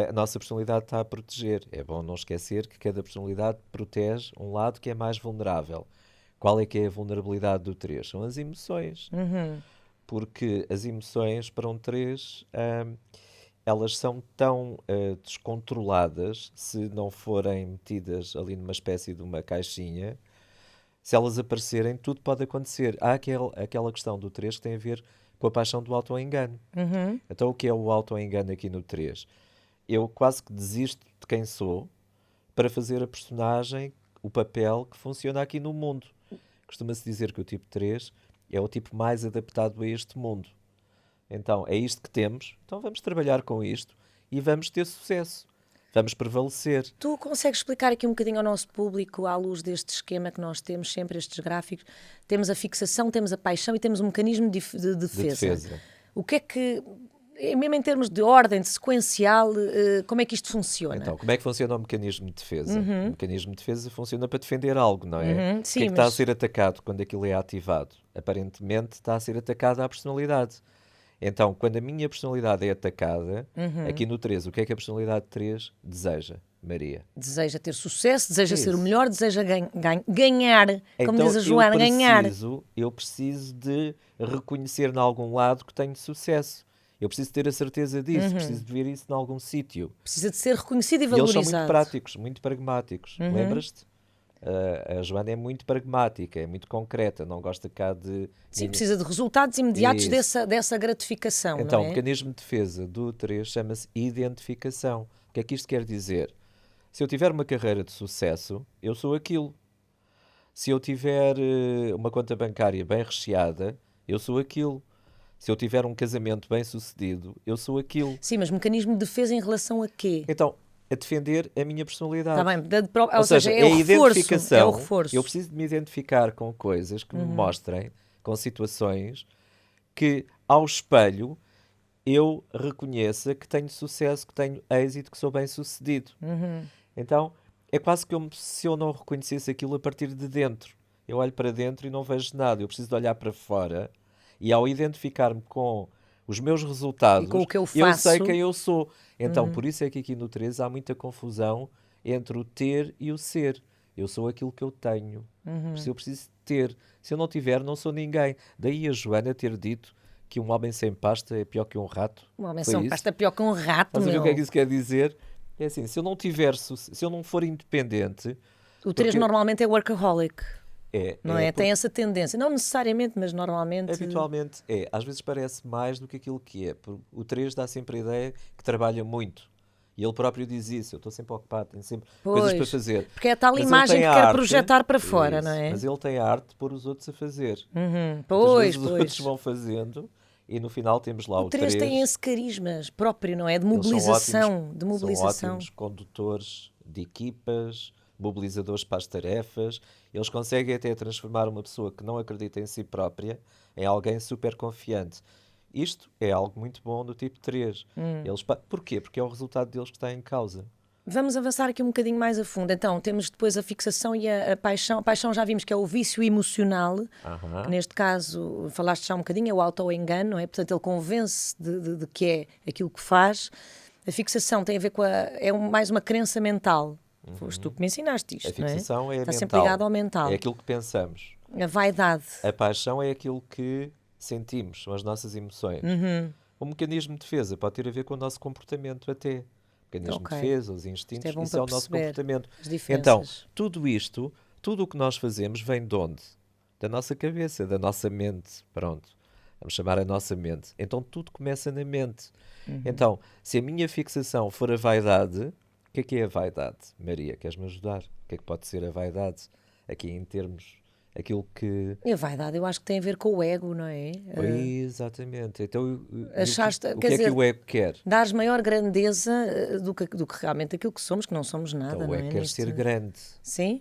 Speaker 3: a nossa personalidade está a proteger. É bom não esquecer que cada personalidade protege um lado que é mais vulnerável. Qual é que é a vulnerabilidade do 3? São as emoções. Porque as emoções, para um 3, elas são tão descontroladas, se não forem metidas ali numa espécie de uma caixinha, se elas aparecerem, tudo pode acontecer. Há aquela questão do 3 que tem a ver com a paixão do auto-engano. Então, o que é o auto-engano aqui no 3? Eu quase que desisto de quem sou para fazer a personagem, o papel que funciona aqui no mundo. Costuma-se dizer que o tipo 3 é o tipo mais adaptado a este mundo. Então, é isto que temos, então vamos trabalhar com isto e vamos ter sucesso. Vamos prevalecer.
Speaker 4: Tu consegues explicar aqui um bocadinho ao nosso público, à luz deste esquema que nós temos, sempre estes gráficos, temos a fixação, temos a paixão e temos um mecanismo de defesa. O que é que, mesmo em termos de ordem, de sequencial, como é que isto funciona?
Speaker 3: Então, como é que funciona o mecanismo de defesa? O mecanismo de defesa funciona para defender algo, não é?
Speaker 4: Sim,
Speaker 3: o que é que está a ser atacado quando aquilo é ativado? Aparentemente está a ser atacada a personalidade. Então, quando a minha personalidade é atacada, aqui no 3, o que é que a personalidade 3 deseja, Maria?
Speaker 4: Deseja ter sucesso, deseja
Speaker 3: Isso.
Speaker 4: ser o melhor, deseja ganhar, como
Speaker 3: Então,
Speaker 4: diz a Joana, ganhar.
Speaker 3: Eu preciso de reconhecer em algum lado que tenho sucesso. Eu preciso ter a certeza disso, preciso de ver isso em algum sítio.
Speaker 4: Precisa de ser reconhecido e
Speaker 3: E eles
Speaker 4: valorizado.
Speaker 3: são muito práticos, muito pragmáticos. Lembras-te? A Joana é muito pragmática, é muito concreta, não gosta cá de...
Speaker 4: Sim, precisa de resultados imediatos
Speaker 3: Isso.
Speaker 4: dessa gratificação,
Speaker 3: Então,
Speaker 4: não
Speaker 3: o
Speaker 4: é?
Speaker 3: mecanismo de defesa do 3 chama-se identificação. O que é que isto quer dizer? Se eu tiver uma carreira de sucesso, eu sou aquilo. Se eu tiver uma conta bancária bem recheada, eu sou aquilo. Se eu tiver um casamento bem sucedido, eu sou aquilo.
Speaker 4: Sim, mas mecanismo de defesa em relação a quê?
Speaker 3: Então, a defender a minha personalidade.
Speaker 4: Está bem,
Speaker 3: Ou seja,
Speaker 4: é o
Speaker 3: a
Speaker 4: reforço,
Speaker 3: identificação.
Speaker 4: é o reforço.
Speaker 3: Eu preciso de me identificar com coisas que me mostrem, com situações que, ao espelho, eu reconheça que tenho sucesso, que tenho êxito, que sou bem sucedido. Então, é quase como se eu não reconhecesse aquilo a partir de dentro. Eu olho para dentro e não vejo nada. Eu preciso de olhar para fora e, ao identificar-me com os meus resultados,
Speaker 4: E com o que eu
Speaker 3: sei
Speaker 4: faço.
Speaker 3: quem eu sou. Então, por isso é que aqui no 13 há muita confusão entre o ter e o ser. Eu sou aquilo que eu tenho. Por isso eu preciso ter. Se eu não tiver, não sou ninguém. Daí a Joana ter dito que um homem sem pasta é pior que um rato.
Speaker 4: Uma
Speaker 3: Foi
Speaker 4: menção
Speaker 3: isso?
Speaker 4: pasta pior que um rato,
Speaker 3: Estás a ver
Speaker 4: meu.
Speaker 3: o que é que isso quer dizer? É assim, se eu não tiver, se eu não for independente,
Speaker 4: O 3
Speaker 3: porque-
Speaker 4: normalmente é workaholic, não é?
Speaker 3: porque
Speaker 4: Tem essa tendência. Não necessariamente, mas normalmente...
Speaker 3: habitualmente é. Às vezes parece mais do que aquilo que é. O 3 dá sempre a ideia que trabalha muito. E ele próprio diz isso. Eu estou sempre ocupado, tenho sempre coisas para
Speaker 4: Pois,
Speaker 3: fazer.
Speaker 4: porque é a tal
Speaker 3: Mas ele
Speaker 4: imagem
Speaker 3: tem
Speaker 4: que
Speaker 3: a
Speaker 4: quer
Speaker 3: arte-
Speaker 4: projetar para fora,
Speaker 3: Isso,
Speaker 4: não é?
Speaker 3: Mas ele tem a arte de pôr os outros a fazer. Muitas
Speaker 4: Pois,
Speaker 3: vezes os outros
Speaker 4: pois.
Speaker 3: vão fazendo E no final temos lá o
Speaker 4: 3
Speaker 3: 3.
Speaker 4: tem esse carisma próprio, não é? De
Speaker 3: Eles são
Speaker 4: mobilização.
Speaker 3: ótimos,
Speaker 4: De mobilização.
Speaker 3: São ótimos condutores de equipas, mobilizadores para as tarefas. Eles conseguem até transformar uma pessoa que não acredita em si própria em alguém super confiante. Isto é algo muito bom do tipo 3. Porquê? Porque é o resultado deles que está em causa.
Speaker 4: Vamos avançar aqui um bocadinho mais a fundo. Então, temos depois a fixação e a paixão. A paixão já vimos que é o vício emocional, que neste caso, falaste já um bocadinho, é o auto-engano, não é? Portanto, ele convence de que é aquilo que faz. A fixação tem a ver com mais uma crença mental. Foste tu que me ensinaste isto,
Speaker 3: A fixação
Speaker 4: não é?
Speaker 3: é
Speaker 4: Está
Speaker 3: mental.
Speaker 4: sempre ligado ao mental.
Speaker 3: É aquilo que pensamos.
Speaker 4: A vaidade.
Speaker 3: A paixão é aquilo que sentimos, são as nossas emoções. O mecanismo de defesa pode ter a ver com o nosso comportamento até. O mecanismo de defesa, os instintos,
Speaker 4: Isto é bom
Speaker 3: isso
Speaker 4: para
Speaker 3: é o nosso
Speaker 4: perceber
Speaker 3: comportamento.
Speaker 4: as diferenças.
Speaker 3: Então, tudo isto, tudo o que nós fazemos vem de onde? Da nossa cabeça, da nossa mente. Pronto. Vamos chamar a nossa mente. Então, tudo começa na mente. Então, se a minha fixação for a vaidade, o que é a vaidade? Maria, queres-me ajudar? O que é que pode ser a vaidade? Aqui em termos, aquilo que...
Speaker 4: E a vaidade, eu acho que tem a ver com o ego, não é?
Speaker 3: Exatamente. Então, o
Speaker 4: quer
Speaker 3: que é
Speaker 4: dizer,
Speaker 3: que o ego quer?
Speaker 4: Dares maior grandeza do que realmente aquilo que somos, que não somos nada,
Speaker 3: Então, o
Speaker 4: não
Speaker 3: ego
Speaker 4: é?
Speaker 3: quer ser grande.
Speaker 4: Sim?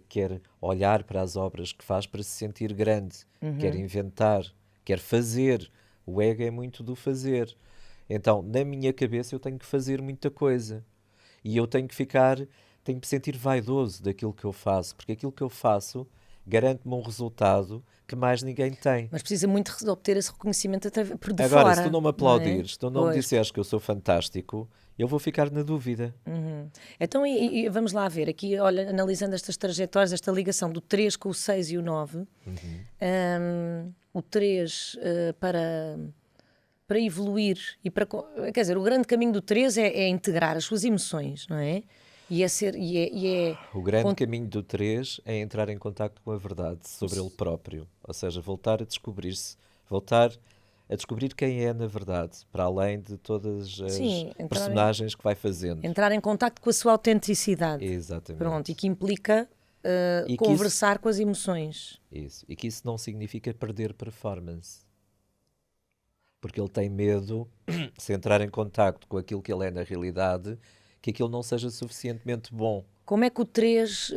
Speaker 3: Quer olhar para as obras que faz para se sentir grande. Quer inventar. Quer fazer. O ego é muito do fazer. Então, na minha cabeça, eu tenho que fazer muita coisa. E eu tenho que me sentir vaidoso daquilo que eu faço. Porque aquilo que eu faço garante-me um resultado que mais ninguém tem.
Speaker 4: Mas precisa muito de obter esse reconhecimento por de
Speaker 3: Agora,
Speaker 4: fora.
Speaker 3: se tu não me aplaudires, se tu não me
Speaker 4: Pois.
Speaker 3: disseres que eu sou fantástico, eu vou ficar na dúvida.
Speaker 4: Então, e vamos lá ver, aqui, olha, analisando estas trajetórias, esta ligação do 3 com o 6 e o 9, o 3 para evoluir e para... Quer dizer, o grande caminho do 3 é integrar as suas emoções, não é?
Speaker 3: O grande caminho do 3 é entrar em contacto com a verdade sobre ele próprio. Ou seja, voltar a descobrir-se, voltar a descobrir quem é na verdade, para além de todas as personagens que vai fazendo.
Speaker 4: Entrar em contacto com a sua autenticidade.
Speaker 3: Exatamente.
Speaker 4: Pronto, e que implica conversar com as emoções.
Speaker 3: Isso. E que isso não significa perder performance. Porque ele tem medo, se entrar em contacto com aquilo que ele é na realidade, que aquilo não seja suficientemente bom.
Speaker 4: Como é que o 3,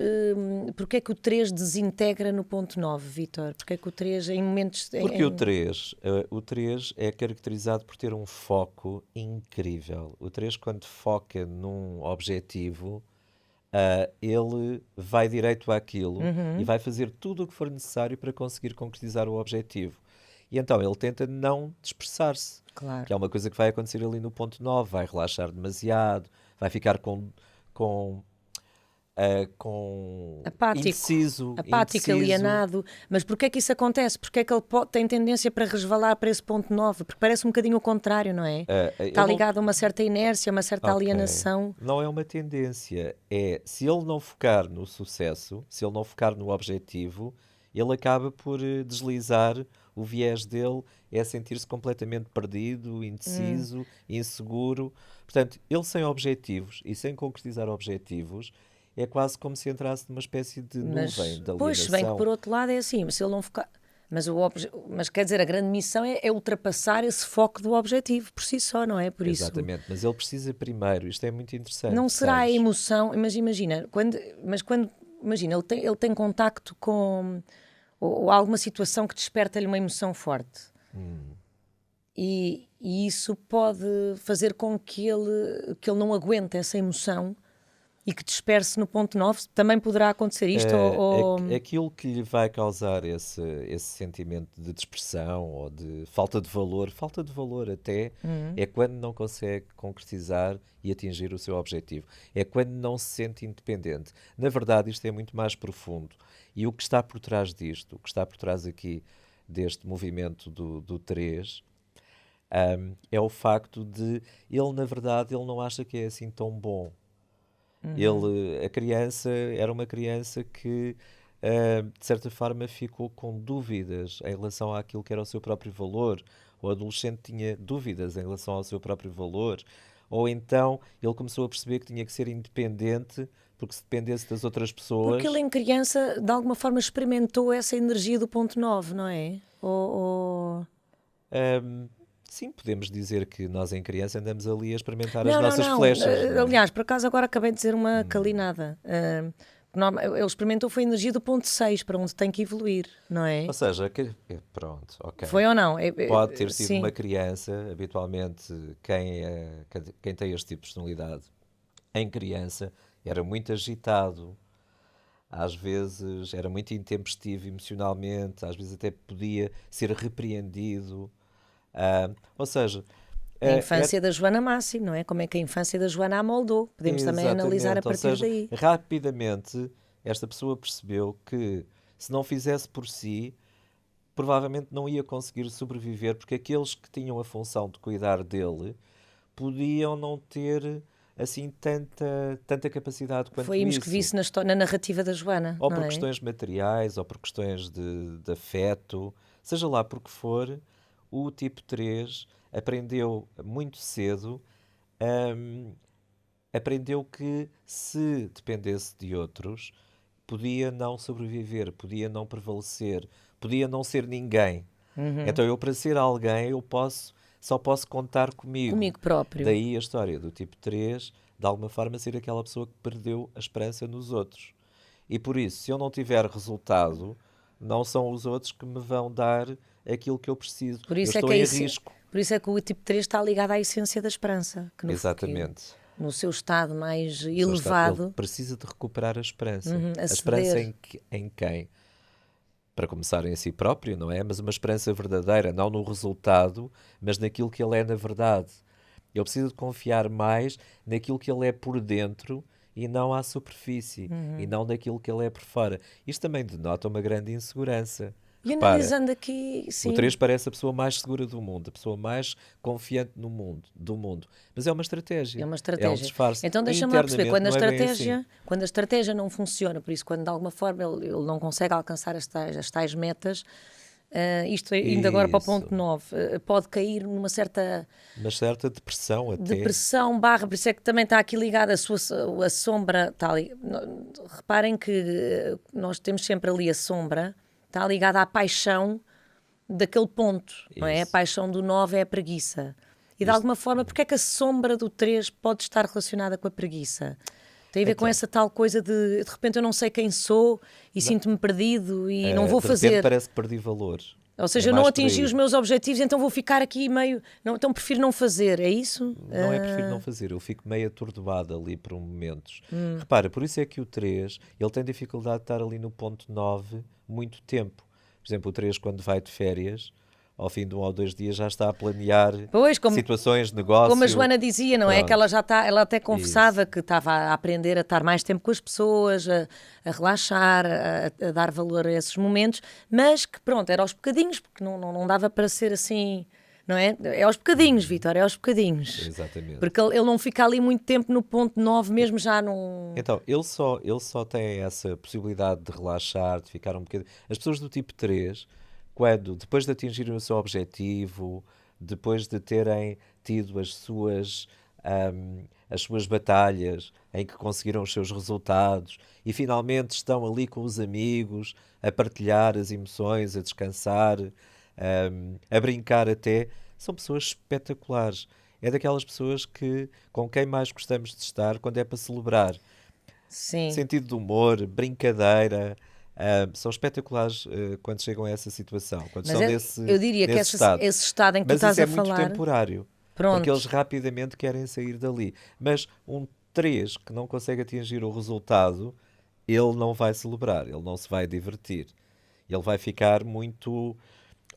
Speaker 4: porque é que o 3 desintegra no ponto 9, Vítor? Porque é que o 3 em momentos...
Speaker 3: Porque o 3 é caracterizado por ter um foco incrível. O 3, quando foca num objetivo, ele vai direito àquilo e vai fazer tudo o que for necessário para conseguir concretizar o objetivo. E então ele tenta não dispersar-se.
Speaker 4: Claro.
Speaker 3: Que é uma coisa que vai acontecer ali no ponto 9. Vai relaxar demasiado, vai ficar
Speaker 4: apático,
Speaker 3: indeciso,
Speaker 4: alienado. Mas porquê é que isso acontece? Porquê é que ele tem tendência para resvalar para esse ponto 9? Porque parece um bocadinho o contrário, não é? Está ligado a uma certa inércia, uma certa alienação.
Speaker 3: Não é uma tendência. É, se ele não focar no sucesso, se ele não focar no objetivo, ele acaba por deslizar. O viés dele é sentir-se completamente perdido, indeciso, inseguro. Portanto, ele sem objetivos e sem concretizar objetivos é quase como se entrasse numa espécie de nuvem de alienação.
Speaker 4: Pois, se bem que por outro lado é assim, se ele não focar... Mas quer dizer, a grande missão é ultrapassar esse foco do objetivo por si só, não é? Por
Speaker 3: Exatamente, mas ele precisa primeiro, isto é muito interessante.
Speaker 4: Não será a emoção, mas imagina, imagina, ele tem contacto com... ou alguma situação que desperta-lhe uma emoção forte. E isso pode fazer com que ele não aguente essa emoção e que disperse no ponto 9. Também poderá acontecer isto?
Speaker 3: Aquilo que lhe vai causar esse sentimento de dispersão ou de falta de valor até, é quando não consegue concretizar e atingir o seu objetivo. É quando não se sente independente. Na verdade, isto é muito mais profundo. E o que está por trás disto, o que está por trás aqui deste movimento do 3, é o facto de ele, na verdade, ele não acha que é assim tão bom. A criança era uma criança que, de certa forma, ficou com dúvidas em relação àquilo que era o seu próprio valor. O adolescente tinha dúvidas em relação ao seu próprio valor. Ou então ele começou a perceber que tinha que ser independente, porque se dependesse das outras pessoas...
Speaker 4: Porque ele em criança, de alguma forma, experimentou essa energia do ponto 9, não é?
Speaker 3: Sim, podemos dizer que nós em criança andamos ali a experimentar as nossas flechas. não é?
Speaker 4: Aliás, por acaso agora acabei de dizer uma calinada. Ele experimentou foi a energia do ponto 6, para onde tem que evoluir, não é?
Speaker 3: Ou seja, pronto, ok.
Speaker 4: Foi ou não?
Speaker 3: Pode ter sido
Speaker 4: sim.
Speaker 3: uma criança, habitualmente quem tem este tipo de personalidade, em criança, era muito agitado, às vezes era muito intempestivo emocionalmente, às vezes até podia ser repreendido. Ou seja,
Speaker 4: A infância da Joana Máximo, não é? Como é que a infância da Joana a moldou? Podemos também analisar a
Speaker 3: exatamente,
Speaker 4: partir
Speaker 3: ou seja,
Speaker 4: daí.
Speaker 3: rapidamente esta pessoa percebeu que se não fizesse por si, provavelmente não ia conseguir sobreviver, porque aqueles que tinham a função de cuidar dele podiam não ter assim tanta capacidade quanto
Speaker 4: Foi
Speaker 3: isso.
Speaker 4: que visse na narrativa da Joana,
Speaker 3: Ou
Speaker 4: não
Speaker 3: por
Speaker 4: é?
Speaker 3: questões materiais, ou por questões de afeto, seja lá por que for, o tipo 3 aprendeu muito cedo, aprendeu que se dependesse de outros, podia não sobreviver, podia não prevalecer, podia não ser ninguém. Então eu, para ser alguém, só posso contar comigo.
Speaker 4: Comigo próprio.
Speaker 3: Daí a história do tipo 3, de alguma forma, ser aquela pessoa que perdeu a esperança nos outros. E por isso, se eu não tiver resultado, não são os outros que me vão dar aquilo que eu preciso.
Speaker 4: Por isso
Speaker 3: eu estou
Speaker 4: é que
Speaker 3: em risco.
Speaker 4: Por isso é que o tipo 3 está ligado à essência da esperança. Que
Speaker 3: Exatamente.
Speaker 4: No seu estado mais
Speaker 3: Ele
Speaker 4: elevado.
Speaker 3: precisa de recuperar a esperança.
Speaker 4: a
Speaker 3: A esperança
Speaker 4: ceder.
Speaker 3: em quem? Para começar em si próprio, não é? Mas uma esperança verdadeira, não no resultado, mas naquilo que ele é na verdade. Ele precisa de confiar mais naquilo que ele é por dentro e não à superfície, e não naquilo que ele é por fora. Isto também denota uma grande insegurança.
Speaker 4: E
Speaker 3: Repara,
Speaker 4: analisando aqui, sim.
Speaker 3: o 3 parece a pessoa mais segura do mundo, a pessoa mais confiante do mundo. Mas é uma estratégia.
Speaker 4: É uma estratégia.
Speaker 3: É um disfarce.
Speaker 4: Então deixa-me lá perceber,
Speaker 3: Internamente não é bem assim.
Speaker 4: quando a estratégia não funciona, por isso quando de alguma forma ele não consegue alcançar as tais metas, isto indo agora para o ponto 9, pode cair numa certa
Speaker 3: Uma certa depressão até.
Speaker 4: depressão barra, por isso é que também está aqui ligada a sombra, está ali. Reparem que nós temos sempre ali a sombra, está ligada à paixão daquele ponto, não é? A
Speaker 3: Isso.
Speaker 4: paixão do 9 é a preguiça. E de alguma forma, porque é que a sombra do 3 pode estar relacionada com a preguiça? Tem a ver com essa tal coisa de repente eu não sei quem sou e sinto-me perdido e não vou
Speaker 3: de repente
Speaker 4: fazer.
Speaker 3: parece que perdi valor.
Speaker 4: Ou seja,
Speaker 3: É
Speaker 4: eu não
Speaker 3: mais por
Speaker 4: atingi
Speaker 3: aí.
Speaker 4: os meus objetivos, então vou ficar aqui meio... Não, então prefiro não fazer, é isso?
Speaker 3: Não é prefiro não fazer, eu fico meio atordoado ali por momentos.
Speaker 4: Hum.
Speaker 3: Repara, por isso é que o 3, ele tem dificuldade de estar ali no ponto 9 muito tempo. Por exemplo, o 3 quando vai de férias, ao fim de 1 ou 2 dias já está a planear
Speaker 4: Pois,
Speaker 3: situações, negócio.
Speaker 4: Como a Joana dizia, não é?
Speaker 3: Pronto.
Speaker 4: Que ela até confessava que estava a aprender a estar mais tempo com as pessoas, a relaxar, a dar valor a esses momentos, mas que pronto, era aos bocadinhos, porque não dava para ser assim, não é? É aos bocadinhos, Vítor, é aos bocadinhos.
Speaker 3: Exatamente.
Speaker 4: Porque ele não fica ali muito tempo no ponto 9, mesmo já num...
Speaker 3: Então, ele só tem essa possibilidade de relaxar, de ficar um bocadinho. As pessoas do tipo 3, depois de atingirem o seu objetivo, depois de terem tido as suas batalhas em que conseguiram os seus resultados e finalmente estão ali com os amigos, a partilhar as emoções, a descansar, a brincar até, são pessoas espetaculares. É daquelas pessoas com quem mais gostamos de estar quando é para celebrar.
Speaker 4: Sim.
Speaker 3: Sentido de humor, brincadeira, são espetaculares quando chegam a essa situação, quando
Speaker 4: Mas
Speaker 3: estão
Speaker 4: eu diria que
Speaker 3: nesse estado.
Speaker 4: esse estado em que
Speaker 3: Mas
Speaker 4: tu estás
Speaker 3: isso é
Speaker 4: a
Speaker 3: muito
Speaker 4: falar...
Speaker 3: temporário,
Speaker 4: Pronto.
Speaker 3: porque eles rapidamente querem sair dali. Mas um 3 que não consegue atingir o resultado, ele não vai celebrar, ele não se vai divertir. Ele vai ficar muito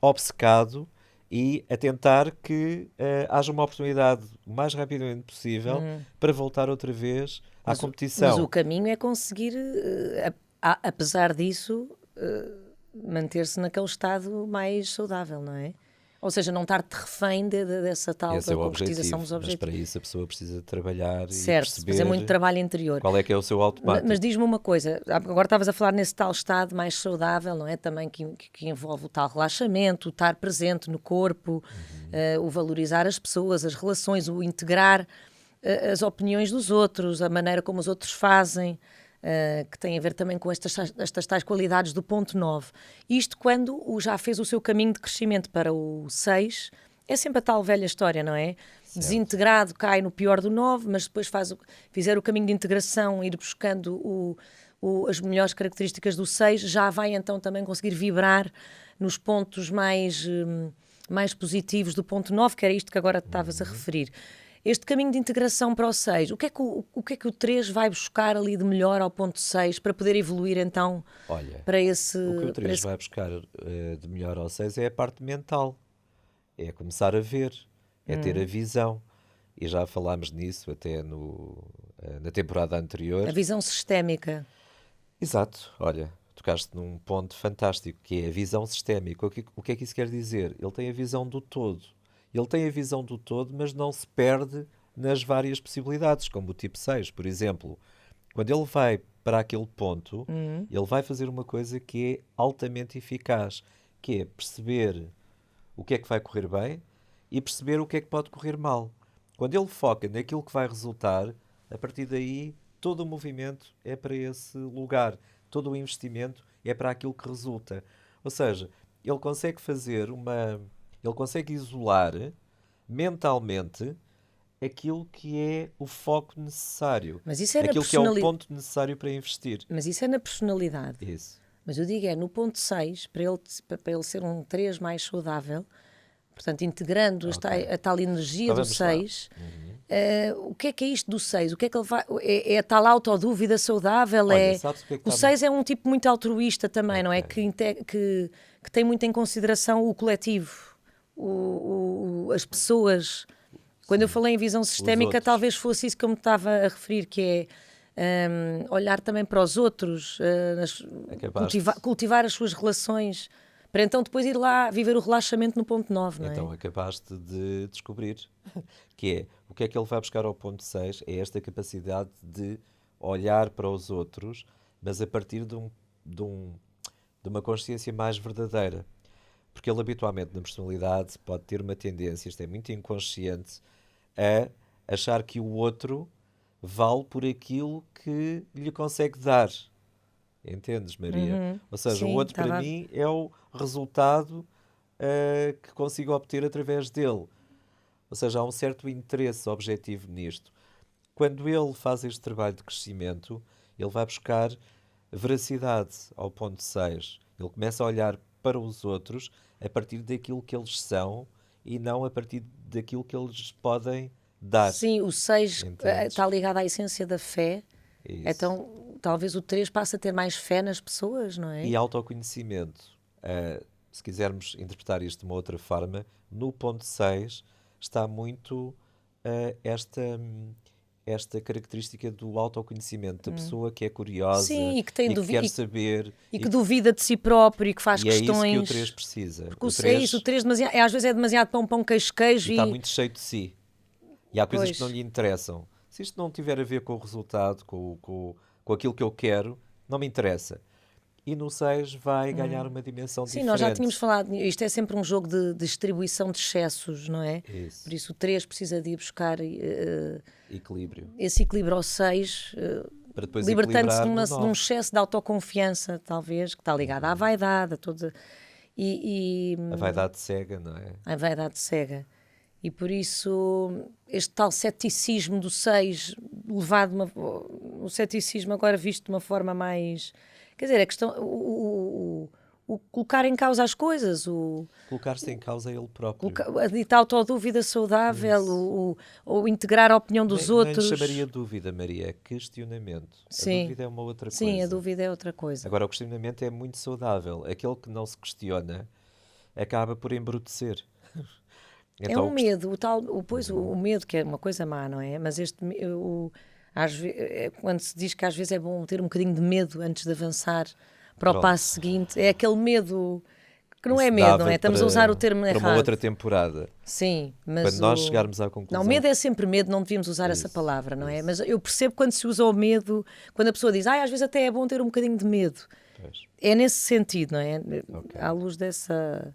Speaker 3: obcecado e a tentar que haja uma oportunidade o mais rapidamente possível para voltar outra vez à competição.
Speaker 4: Mas o caminho é conseguir, apesar disso, manter-se naquele estado mais saudável, não é? Ou seja, não estar refém dessa tal
Speaker 3: Esse é o
Speaker 4: concretização
Speaker 3: objetivo,
Speaker 4: dos
Speaker 3: mas
Speaker 4: objetivos.
Speaker 3: para isso a pessoa precisa trabalhar
Speaker 4: Certo,
Speaker 3: e perceber
Speaker 4: fazer muito trabalho interior.
Speaker 3: qual é que é o seu automático.
Speaker 4: Mas diz-me uma coisa, agora estavas a falar nesse tal estado mais saudável, não é? Também que envolve o tal relaxamento, o estar presente no corpo, o valorizar as pessoas, as relações, o integrar as opiniões dos outros, a maneira como os outros fazem. que tem a ver também com estas tais qualidades do ponto 9. Isto quando já fez o seu caminho de crescimento para o 6, é sempre a tal velha história, não é?
Speaker 3: Certo.
Speaker 4: Desintegrado cai no pior do 9, mas depois fizer o caminho de integração, ir buscando as melhores características do 6, já vai então também conseguir vibrar nos pontos mais positivos do ponto 9, que era isto que agora te estavas a referir. Este caminho de integração para o 6, o que é que o 3 vai buscar ali de melhor ao ponto 6 para poder evoluir então para esse...
Speaker 3: O que o 3 vai buscar de melhor ao 6 é a parte mental. É começar a ver, é ter a visão. E já falámos nisso até na temporada anterior.
Speaker 4: A visão sistémica.
Speaker 3: Exato, olha, tocaste num ponto fantástico, que é a visão sistémica. O que é que isso quer dizer? Ele tem a visão do todo. Ele tem a visão do todo, mas não se perde nas várias possibilidades, como o tipo 6, por exemplo. Quando ele vai para aquele ponto, ele vai fazer uma coisa que é altamente eficaz, que é perceber o que é que vai correr bem e perceber o que é que pode correr mal. Quando ele foca naquilo que vai resultar, a partir daí todo o movimento é para esse lugar, todo o investimento é para aquilo que resulta. Ou seja, ele consegue ele consegue isolar mentalmente aquilo que é o foco necessário,
Speaker 4: Mas isso é na
Speaker 3: aquilo que é o ponto necessário para investir.
Speaker 4: Mas isso é na personalidade.
Speaker 3: Isso.
Speaker 4: Mas eu digo no ponto 6, para ele ser um 3 mais saudável, portanto, integrando a tal energia
Speaker 3: Então
Speaker 4: do
Speaker 3: vamos lá.
Speaker 4: 6, o que é isto do 6? O que é que ele vai... É a tal autodúvida saudável?
Speaker 3: Olha, sabes o que é que
Speaker 4: o
Speaker 3: está
Speaker 4: 6 é um tipo muito altruísta também, não é? Que tem muito em consideração o coletivo, as pessoas. Quando eu falei em visão sistémica,
Speaker 3: outros.
Speaker 4: talvez fosse isso que eu me estava a referir, que é olhar também para os outros, cultivar as suas relações, para então depois ir lá viver o relaxamento no ponto 9, não é?
Speaker 3: Então acabaste de descobrir que é o que é que ele vai buscar ao ponto 6 é esta capacidade de olhar para os outros, mas a partir de uma consciência mais verdadeira. Porque ele habitualmente na personalidade pode ter uma tendência, isto é muito inconsciente, a achar que o outro vale por aquilo que lhe consegue dar. Entendes, Maria? Ou seja,
Speaker 4: Sim,
Speaker 3: o outro para mim é o resultado que consigo obter através dele. Ou seja, há um certo interesse objetivo nisto. Quando ele faz este trabalho de crescimento, ele vai buscar veracidade ao ponto 6. Ele começa a olhar para os outros a partir daquilo que eles são e não a partir daquilo que eles podem dar.
Speaker 4: Sim, o 6
Speaker 3: Entendes?
Speaker 4: está ligado à essência da fé.
Speaker 3: Isso.
Speaker 4: Então, talvez o 3 passe a ter mais fé nas pessoas, não é?
Speaker 3: E autoconhecimento. Se quisermos interpretar isto de uma outra forma, no ponto 6 está muito esta característica do autoconhecimento da pessoa que é curiosa.
Speaker 4: Sim, e que tem
Speaker 3: que quer saber.
Speaker 4: E que duvida de si próprio e que faz
Speaker 3: e é
Speaker 4: questões.
Speaker 3: isso que o 3 precisa.
Speaker 4: Porque o 3 às vezes é demasiado pão, queijo.
Speaker 3: E está muito cheio de si. E há coisas
Speaker 4: Pois.
Speaker 3: que não lhe interessam. Se isto não tiver a ver com o resultado, com aquilo que eu quero, não me interessa. E no 6 vai ganhar uma dimensão
Speaker 4: Sim,
Speaker 3: diferente.
Speaker 4: nós já tínhamos falado, isto é sempre um jogo de distribuição de excessos, não é?
Speaker 3: Isso.
Speaker 4: Por isso o 3 precisa de ir buscar
Speaker 3: Equilíbrio.
Speaker 4: esse equilíbrio ao 6,
Speaker 3: Para depois
Speaker 4: libertando-se
Speaker 3: equilibrar
Speaker 4: de
Speaker 3: no
Speaker 4: um
Speaker 3: 9.
Speaker 4: excesso de autoconfiança, talvez, que está ligado à vaidade, a toda...
Speaker 3: A vaidade cega, não é?
Speaker 4: A vaidade cega. E por isso, este tal ceticismo do 6, o ceticismo agora visto de uma forma mais... Quer dizer, a questão... O colocar em causa as coisas,
Speaker 3: Colocar-se em causa ele próprio.
Speaker 4: a dita autodúvida saudável, o integrar a opinião dos outros.
Speaker 3: Nem chamaria dúvida, Maria, é questionamento.
Speaker 4: Sim.
Speaker 3: A dúvida é uma outra coisa.
Speaker 4: Sim, a dúvida é outra coisa.
Speaker 3: Agora, o questionamento é muito saudável. Aquele que não se questiona acaba por embrutecer.
Speaker 4: É um medo, o medo que é uma coisa má, não é? Mas quando se diz que às vezes é bom ter um bocadinho de medo antes de avançar para o
Speaker 3: Pronto.
Speaker 4: passo seguinte, é aquele medo que não
Speaker 3: Isso
Speaker 4: é medo,
Speaker 3: dava
Speaker 4: não é? Estamos a
Speaker 3: para-
Speaker 4: usar o termo
Speaker 3: para
Speaker 4: errado.
Speaker 3: uma outra temporada.
Speaker 4: Sim, mas
Speaker 3: Quando nós chegarmos à conclusão.
Speaker 4: Não, medo é sempre medo, não devíamos usar essa
Speaker 3: Isso,
Speaker 4: palavra, não é? Mas eu percebo quando se usa o medo, quando a pessoa diz, às vezes até é bom ter um bocadinho de medo.
Speaker 3: Pois.
Speaker 4: É nesse sentido, não é?
Speaker 3: Ok.
Speaker 4: À luz dessa...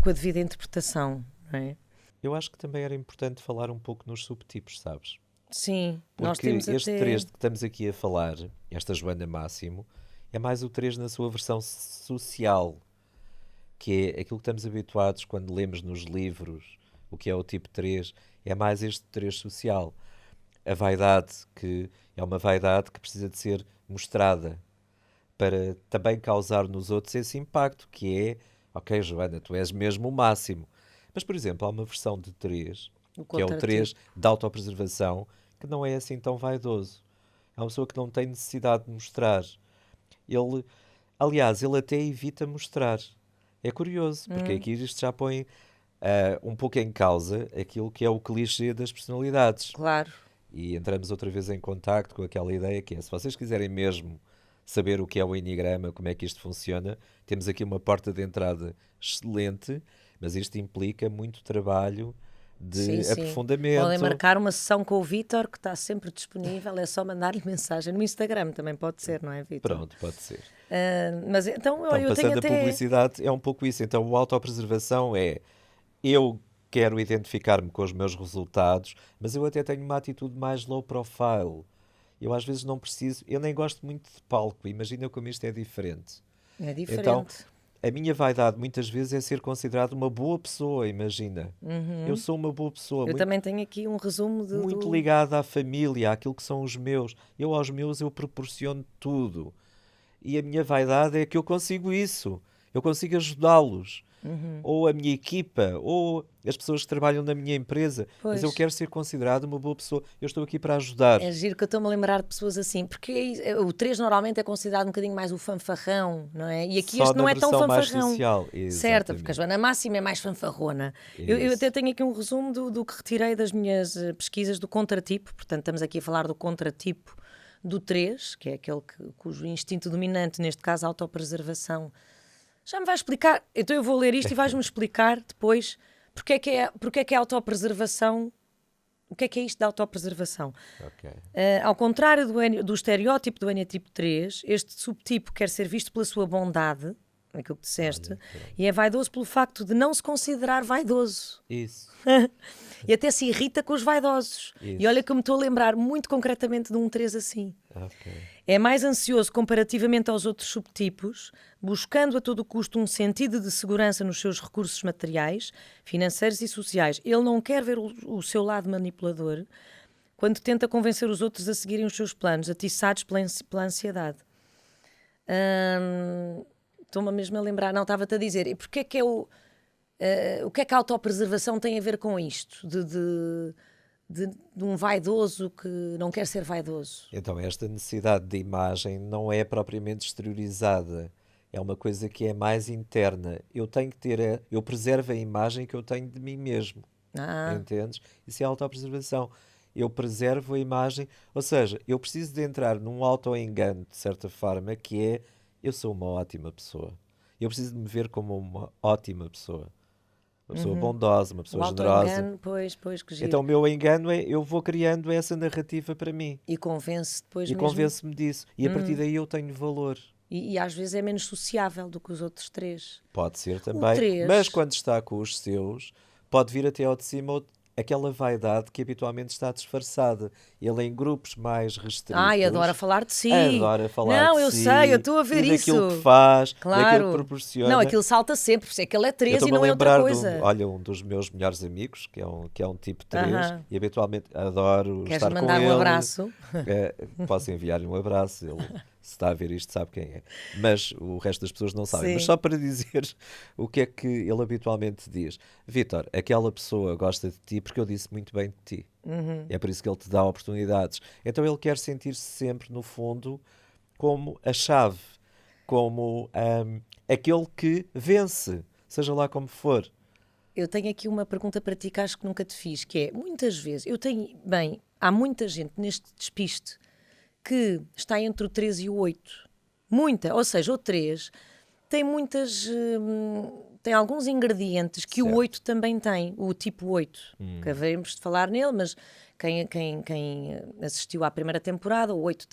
Speaker 4: com a devida interpretação, não é?
Speaker 3: Eu acho que também era importante falar um pouco nos subtipos, sabes?
Speaker 4: Sim, nós
Speaker 3: Porque
Speaker 4: temos
Speaker 3: este
Speaker 4: até...
Speaker 3: 3 de que estamos aqui a falar, esta Joana Máximo, é mais o 3 na sua versão social, que é aquilo que estamos habituados quando lemos nos livros, o que é o tipo 3, é mais este 3 social. A vaidade, que é uma vaidade que precisa de ser mostrada para também causar nos outros esse impacto, que é, ok, Joana, tu és mesmo o máximo. Mas, por exemplo, há uma versão de 3, que é o 3 de autopreservação, que não é assim tão vaidoso. É uma pessoa que não tem necessidade de mostrar. Aliás, ele até evita mostrar. É curioso, porque aqui isto já põe um pouco em causa aquilo que é o clichê das personalidades.
Speaker 4: Claro.
Speaker 3: E entramos outra vez em contacto com aquela ideia que é, se vocês quiserem mesmo saber o que é o Enneagrama, como é que isto funciona, temos aqui uma porta de entrada excelente, mas isto implica muito trabalho de aprofundamento.
Speaker 4: Podem marcar uma sessão com o Vítor, que está sempre disponível, é só mandar-lhe mensagem no Instagram, também pode ser, não é, Vítor?
Speaker 3: Pronto, pode ser.
Speaker 4: Mas então,
Speaker 3: Então,
Speaker 4: eu
Speaker 3: passando
Speaker 4: tenho
Speaker 3: a
Speaker 4: até...
Speaker 3: publicidade, é um pouco isso. Então, a autopreservação é, eu quero identificar-me com os meus resultados, mas eu até tenho uma atitude mais low profile. Eu às vezes não preciso, eu nem gosto muito de palco, imagina como isto é diferente.
Speaker 4: É diferente.
Speaker 3: Então, a minha vaidade muitas vezes é ser considerado uma boa pessoa, imagina. Eu sou uma boa pessoa.
Speaker 4: Eu também tenho aqui um resumo de...
Speaker 3: Muito ligada à família, àquilo que são os meus. Eu aos meus eu proporciono tudo. E a minha vaidade é que eu consigo isso. Eu consigo ajudá-los. Ou a minha equipa, ou as pessoas que trabalham na minha empresa.
Speaker 4: Pois.
Speaker 3: Mas eu quero ser considerado uma boa pessoa. Eu estou aqui para ajudar.
Speaker 4: É giro que eu estou-me a lembrar de pessoas assim, porque o 3 normalmente é considerado um bocadinho mais o fanfarrão, não é? E aqui
Speaker 3: Só
Speaker 4: este não
Speaker 3: na
Speaker 4: é tão
Speaker 3: versão mais
Speaker 4: fanfarrão.
Speaker 3: social.
Speaker 4: Certo,
Speaker 3: Exatamente.
Speaker 4: porque a Joana Máxima é mais fanfarrona. Eu
Speaker 3: Isso.
Speaker 4: até tenho aqui um resumo do que retirei das minhas pesquisas do contratipo, portanto estamos aqui a falar do contratipo do 3, que é aquele cujo instinto dominante, neste caso a autopreservação, já me vai explicar, então eu vou ler isto e vais-me explicar depois porque é que a autopreservação, o que é isto da autopreservação.
Speaker 3: Ok.
Speaker 4: Ao contrário do estereótipo do eneatipo 3, este subtipo quer ser visto pela sua bondade, aquilo que disseste, e é vaidoso pelo facto de não se considerar vaidoso.
Speaker 3: Isso.
Speaker 4: E até se irrita com os vaidosos.
Speaker 3: Isso.
Speaker 4: E olha que eu me estou a lembrar muito concretamente de um 3 assim.
Speaker 3: Ok.
Speaker 4: É mais ansioso comparativamente aos outros subtipos, buscando a todo custo um sentido de segurança nos seus recursos materiais, financeiros e sociais. Ele não quer ver o seu lado manipulador quando tenta convencer os outros a seguirem os seus planos, atiçados pela ansiedade. Estou-me mesmo a lembrar, não, estava-te a dizer, e porquê é que o que é que a autopreservação tem a ver com isto? De um vaidoso que não quer ser vaidoso?
Speaker 3: Então, esta necessidade de imagem não é propriamente exteriorizada. É uma coisa que é mais interna. Eu tenho que ter, eu preservo a imagem que eu tenho de mim mesmo. Entendes? Isso é autopreservação. Eu preservo a imagem, ou seja, eu preciso de entrar num auto-engano, de certa forma, que é, eu sou uma ótima pessoa. Eu preciso de me ver como uma ótima pessoa. Uma pessoa bondosa, uma pessoa generosa.
Speaker 4: Pois, que giro.
Speaker 3: Então o meu engano é, eu vou criando essa narrativa para mim.
Speaker 4: E convence depois
Speaker 3: E
Speaker 4: mesmo.
Speaker 3: convence-me disso. E a partir daí eu tenho valor.
Speaker 4: E às vezes é menos sociável do que os outros 3.
Speaker 3: Pode ser também.
Speaker 4: 3.
Speaker 3: Mas quando está com os seus, pode vir até ao de cima aquela vaidade que habitualmente está disfarçada. Ele em grupos mais restritos.
Speaker 4: Adora falar de si.
Speaker 3: Adora falar
Speaker 4: não,
Speaker 3: de
Speaker 4: eu
Speaker 3: si.
Speaker 4: sei, eu estou a ver
Speaker 3: e
Speaker 4: isso.
Speaker 3: daquilo que faz,
Speaker 4: claro.
Speaker 3: daquilo que proporciona.
Speaker 4: Não, aquilo salta sempre, por isso é que ele é 3
Speaker 3: Eu
Speaker 4: e não é outra coisa.
Speaker 3: olha, um dos meus melhores amigos, que é um tipo 3, e habitualmente adoro
Speaker 4: Queres
Speaker 3: estar com ele.
Speaker 4: mandar um abraço?
Speaker 3: Posso enviar-lhe um abraço, ele se está a ver isto sabe quem é. Mas o resto das pessoas não sabem.
Speaker 4: Sim.
Speaker 3: Mas só para dizer o que é que ele habitualmente diz. Vítor, aquela pessoa gosta de ti porque eu disse muito bem de ti. É por isso que ele te dá oportunidades. Então ele quer sentir-se sempre, no fundo, como a chave, como aquele que vence, seja lá como for.
Speaker 4: Eu tenho aqui uma pergunta para ti que acho que nunca te fiz, que é, muitas vezes, há muita gente neste despiste que está entre o 3 e o 8. Muita, ou seja, o 3 tem tem alguns ingredientes que o 8 também tem, o tipo 8. Acabamos de falar nele, mas quem assistiu à primeira temporada, o 8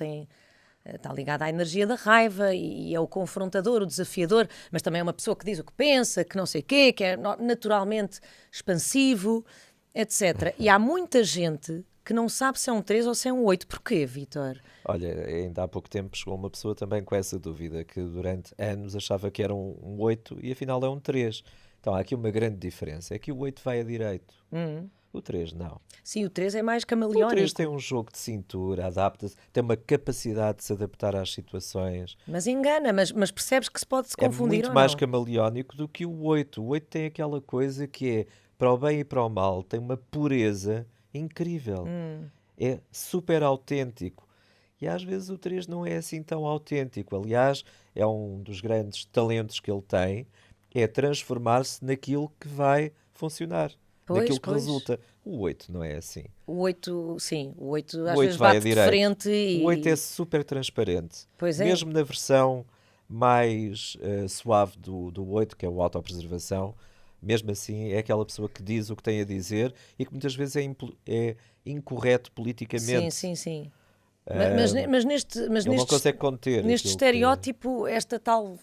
Speaker 4: está ligado à energia da raiva e é o confrontador, o desafiador, mas também é uma pessoa que diz o que pensa, que não sei o quê, que é naturalmente expansivo, etc. E há muita gente que não sabe se é um 3 ou se é um 8. Porquê, Vítor?
Speaker 3: Olha, ainda há pouco tempo chegou uma pessoa também com essa dúvida, que durante anos achava que era um 8 e afinal é um 3. Então há aqui uma grande diferença, é que o 8 vai a direito, o 3 não.
Speaker 4: Sim, o 3 é mais
Speaker 3: O 3
Speaker 4: camaleónico.
Speaker 3: tem um jogo de cintura, adapta-se, tem uma capacidade de se adaptar às situações.
Speaker 4: Mas engana, mas percebes que se pode-se
Speaker 3: É
Speaker 4: confundir
Speaker 3: muito
Speaker 4: ou
Speaker 3: mais
Speaker 4: não?
Speaker 3: camaleónico do que o 8. O 8 tem aquela coisa que é, para o bem e para o mal, tem uma pureza incrível. É super autêntico. E às vezes o 3 não é assim tão autêntico. Aliás, é um dos grandes talentos que ele tem, é transformar-se naquilo que vai funcionar,
Speaker 4: Pois,
Speaker 3: naquilo que
Speaker 4: pois.
Speaker 3: resulta. O 8 não é assim.
Speaker 4: O 8, sim, o 8
Speaker 3: O
Speaker 4: às
Speaker 3: 8
Speaker 4: vezes
Speaker 3: vai a
Speaker 4: bate de
Speaker 3: direito.
Speaker 4: frente e...
Speaker 3: O 8 é super transparente.
Speaker 4: Pois é.
Speaker 3: Mesmo na versão mais suave do 8, que é o autopreservação, mesmo assim é aquela pessoa que diz o que tem a dizer e que muitas vezes é incorreto politicamente.
Speaker 4: Sim.
Speaker 3: Ele não consegue conter
Speaker 4: neste
Speaker 3: aquilo
Speaker 4: estereótipo, esta tal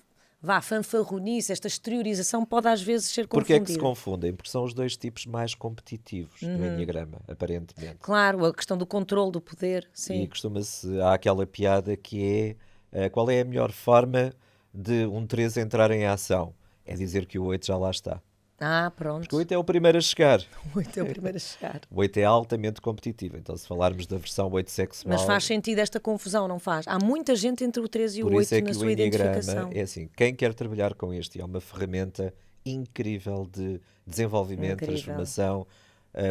Speaker 4: fanfarronice, esta exteriorização pode às vezes ser
Speaker 3: Porquê é que se
Speaker 4: confundida.
Speaker 3: confundem? Porque são os dois tipos mais competitivos do Enneagrama, aparentemente.
Speaker 4: Claro, a questão do controle do poder, sim.
Speaker 3: E há aquela piada que é qual é a melhor forma de um 3 entrar em ação? É dizer que o 8 já lá está.
Speaker 4: Ah, pronto.
Speaker 3: Porque o 8 é o primeiro a chegar.
Speaker 4: O 8 é o primeiro a chegar.
Speaker 3: O 8 é altamente competitivo. Então, se falarmos da versão 8 sexual...
Speaker 4: Mas faz sentido esta confusão, não faz? Há muita gente entre o 3 e o
Speaker 3: Por
Speaker 4: 8
Speaker 3: isso é
Speaker 4: na
Speaker 3: que o
Speaker 4: sua identificação.
Speaker 3: Enneagrama é assim, quem quer trabalhar com este é uma ferramenta incrível de desenvolvimento,
Speaker 4: Incrível.
Speaker 3: transformação,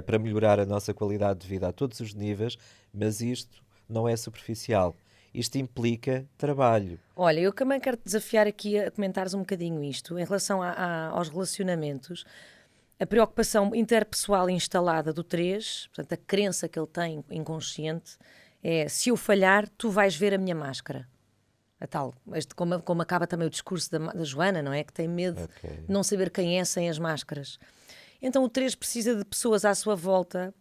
Speaker 3: para melhorar a nossa qualidade de vida a todos os níveis, mas isto não é superficial. Isto implica trabalho.
Speaker 4: Olha, eu também quero te desafiar aqui a comentares um bocadinho isto. Em relação aos relacionamentos, a preocupação interpessoal instalada do 3, portanto, a crença que ele tem inconsciente, é: se eu falhar, tu vais ver a minha máscara. A tal, como acaba também o discurso da Joana, não é? Que tem medo de não saber quem é sem as máscaras. Então o 3 precisa de pessoas à sua volta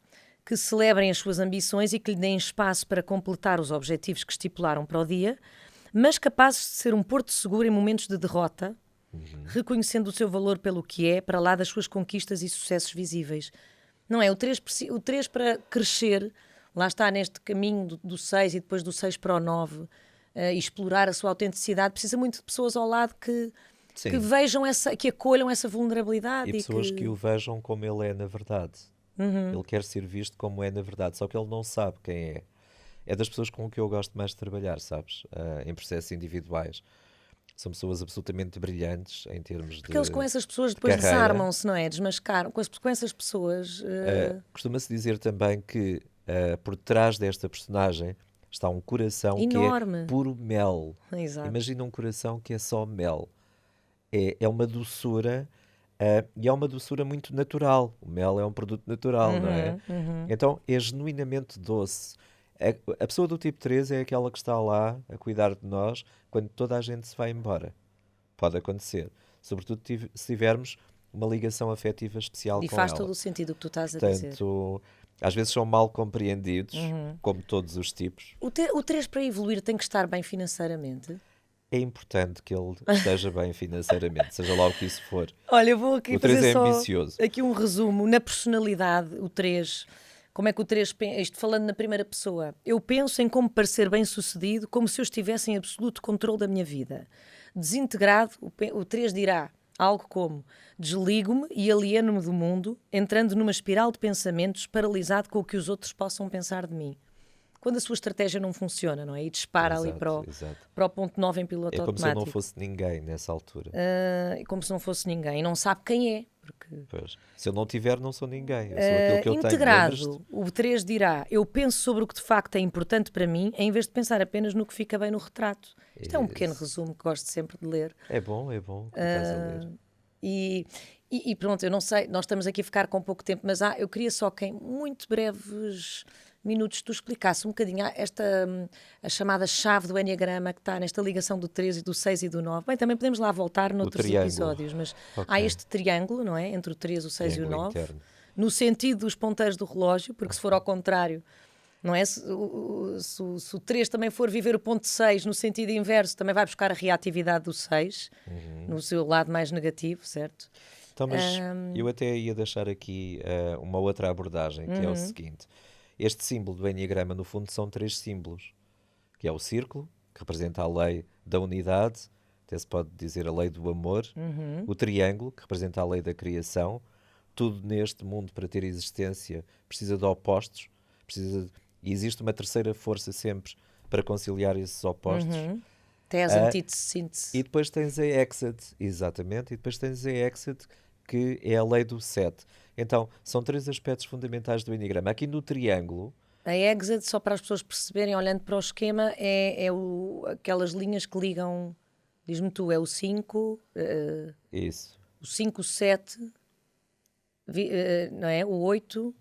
Speaker 4: que celebrem as suas ambições e que lhe deem espaço para completar os objetivos que estipularam para o dia, mas capazes de ser um porto seguro em momentos de derrota, reconhecendo o seu valor pelo que é, para lá das suas conquistas e sucessos visíveis. Não é? O 3 para crescer, lá está neste caminho do 6 e depois do 6 para o 9, e explorar a sua autenticidade, precisa muito de pessoas ao lado que vejam que acolham essa vulnerabilidade.
Speaker 3: E pessoas que o vejam como ele é na verdade. Ele quer ser visto como é na verdade, só que ele não sabe quem é. É das pessoas com que eu gosto mais de trabalhar, sabes? Em processos individuais. São pessoas absolutamente brilhantes em termos
Speaker 4: Porque eles com essas pessoas depois
Speaker 3: carreira.
Speaker 4: desarmam-se, não é? Desmascaram. Com essas pessoas...
Speaker 3: Costuma-se dizer também que por trás desta personagem está um coração que
Speaker 4: enorme.
Speaker 3: é puro mel.
Speaker 4: Exato.
Speaker 3: Imagina um coração que é só mel. É uma doçura... e é uma doçura muito natural. O mel é um produto natural, não é? Então é genuinamente doce. A pessoa do tipo 3 é aquela que está lá a cuidar de nós quando toda a gente se vai embora. Pode acontecer. Sobretudo se tivermos uma ligação afetiva especial
Speaker 4: E
Speaker 3: com
Speaker 4: faz
Speaker 3: ela.
Speaker 4: todo o sentido o que tu estás a dizer.
Speaker 3: Portanto, às vezes são mal compreendidos, como todos os tipos.
Speaker 4: O 3 para evoluir tem que estar bem financeiramente?
Speaker 3: É importante que ele esteja bem financeiramente, seja lá o que isso for.
Speaker 4: Olha, eu vou aqui
Speaker 3: O 3
Speaker 4: fazer
Speaker 3: é
Speaker 4: só
Speaker 3: ambicioso.
Speaker 4: aqui um resumo. Na personalidade, o 3, como é que o 3 pensa? Isto falando na primeira pessoa. Eu penso em como parecer bem-sucedido, como se eu estivesse em absoluto controle da minha vida. Desintegrado, o 3 dirá algo como: desligo-me e alieno-me do mundo, entrando numa espiral de pensamentos, paralisado com o que os outros possam pensar de mim. Quando a sua estratégia não funciona, não é? E dispara ali
Speaker 3: Exato.
Speaker 4: para o ponto 9 em piloto
Speaker 3: É como se eu
Speaker 4: automático.
Speaker 3: não fosse ninguém nessa altura.
Speaker 4: Como se não fosse ninguém. E não sabe quem é. Porque...
Speaker 3: Pois. Se eu não tiver, não sou ninguém. Eu sou aquilo que eu tenho.
Speaker 4: Integrado, o 3 dirá: eu penso sobre o que de facto é importante para mim, em vez de pensar apenas no que fica bem no retrato. Isto é um pequeno resumo que gosto sempre de ler.
Speaker 3: É bom que estás a ler.
Speaker 4: E pronto, eu não sei, nós estamos aqui a ficar com pouco tempo, mas eu queria só que em muito breves minutos tu explicasse um bocadinho a chamada chave do Enneagrama que está nesta ligação do 13, do 6 e do 9. Bem, também podemos lá voltar noutros
Speaker 3: triângulo.
Speaker 4: episódios, mas
Speaker 3: Ok.
Speaker 4: há este triângulo, não é? Entre o 3, o 6 e o
Speaker 3: Triângulo
Speaker 4: 9,
Speaker 3: interno.
Speaker 4: no sentido dos ponteiros do relógio, porque se for ao contrário, não é? Se o 3 também for viver o ponto 6 no sentido inverso, também vai buscar a reatividade do 6, no seu lado mais negativo, certo?
Speaker 3: Então, mas eu até ia deixar aqui uma outra abordagem, que é o seguinte. Este símbolo do Enneagrama, no fundo, são 3 símbolos, que é o círculo, que representa a lei da unidade, até se pode dizer a lei do amor, o triângulo, que representa a lei da criação. Tudo neste mundo, para ter existência, precisa de opostos, e existe uma terceira força sempre para conciliar esses opostos.
Speaker 4: Até as antíteses, síntese.
Speaker 3: E depois tens a Exit, exatamente, e depois tens a Exit, que é a lei do 7. Então, são 3 aspectos fundamentais do Enneagrama. Aqui no triângulo,
Speaker 4: A exit, só para as pessoas perceberem, olhando para o esquema, é aquelas linhas que ligam, diz-me tu, é o 5,
Speaker 3: isso,
Speaker 4: o 5, o 7, não é? O 8,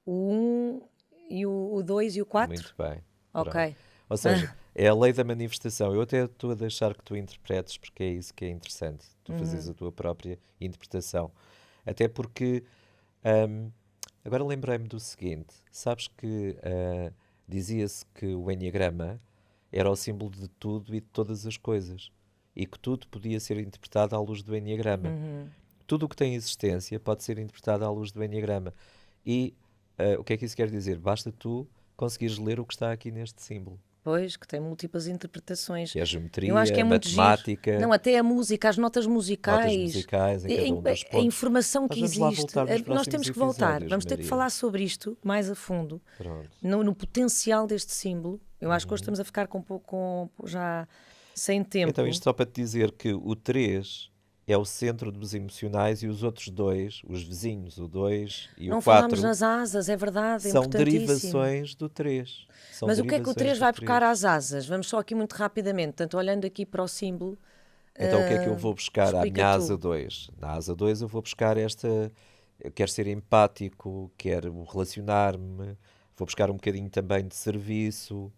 Speaker 4: o 1 e o 2 e o 4?
Speaker 3: muito bem.
Speaker 4: Ok.
Speaker 3: Pronto. Ou seja, é a lei da manifestação. Eu até estou a deixar que tu interpretes, porque é isso que é interessante. Tu fazes a tua própria interpretação. Até porque, agora lembrei-me do seguinte. Sabes que dizia-se que o Enneagrama era o símbolo de tudo e de todas as coisas. E que tudo podia ser interpretado à luz do Enneagrama. Tudo o que tem existência pode ser interpretado à luz do Enneagrama. E o que é que isso quer dizer? Basta tu conseguires ler o que está aqui neste símbolo.
Speaker 4: Pois, que tem múltiplas interpretações.
Speaker 3: Que é a geometria,
Speaker 4: Eu acho que é muito
Speaker 3: matemática.
Speaker 4: giro. Não, até a música, as notas musicais.
Speaker 3: Notas musicais em cada um dos
Speaker 4: A
Speaker 3: pontos.
Speaker 4: informação que
Speaker 3: Nós vamos lá
Speaker 4: existe.
Speaker 3: voltar nos
Speaker 4: Nós temos que voltar.
Speaker 3: próximos
Speaker 4: Vamos ter que
Speaker 3: episódios,
Speaker 4: falar
Speaker 3: Maria.
Speaker 4: sobre isto mais a fundo.
Speaker 3: Pronto.
Speaker 4: No potencial deste símbolo. Eu acho que hoje estamos a ficar já sem tempo.
Speaker 3: Então, isto só para te dizer que o 3 é o centro dos emocionais e os outros 2, os vizinhos, o 2 e
Speaker 4: Não
Speaker 3: o 4,
Speaker 4: falámos nas asas, é verdade, é
Speaker 3: são
Speaker 4: importantíssimo.
Speaker 3: derivações do 3. São
Speaker 4: Mas o que é que o 3
Speaker 3: derivações
Speaker 4: vai
Speaker 3: do
Speaker 4: buscar
Speaker 3: 3.
Speaker 4: às asas? Vamos só aqui muito rapidamente. Portanto, olhando aqui para o símbolo.
Speaker 3: Então, o que é que eu vou buscar à
Speaker 4: explica
Speaker 3: minha
Speaker 4: tu.
Speaker 3: asa 2? Na asa 2 eu vou buscar esta... Eu quero ser empático, quero relacionar-me, vou buscar um bocadinho também de serviço,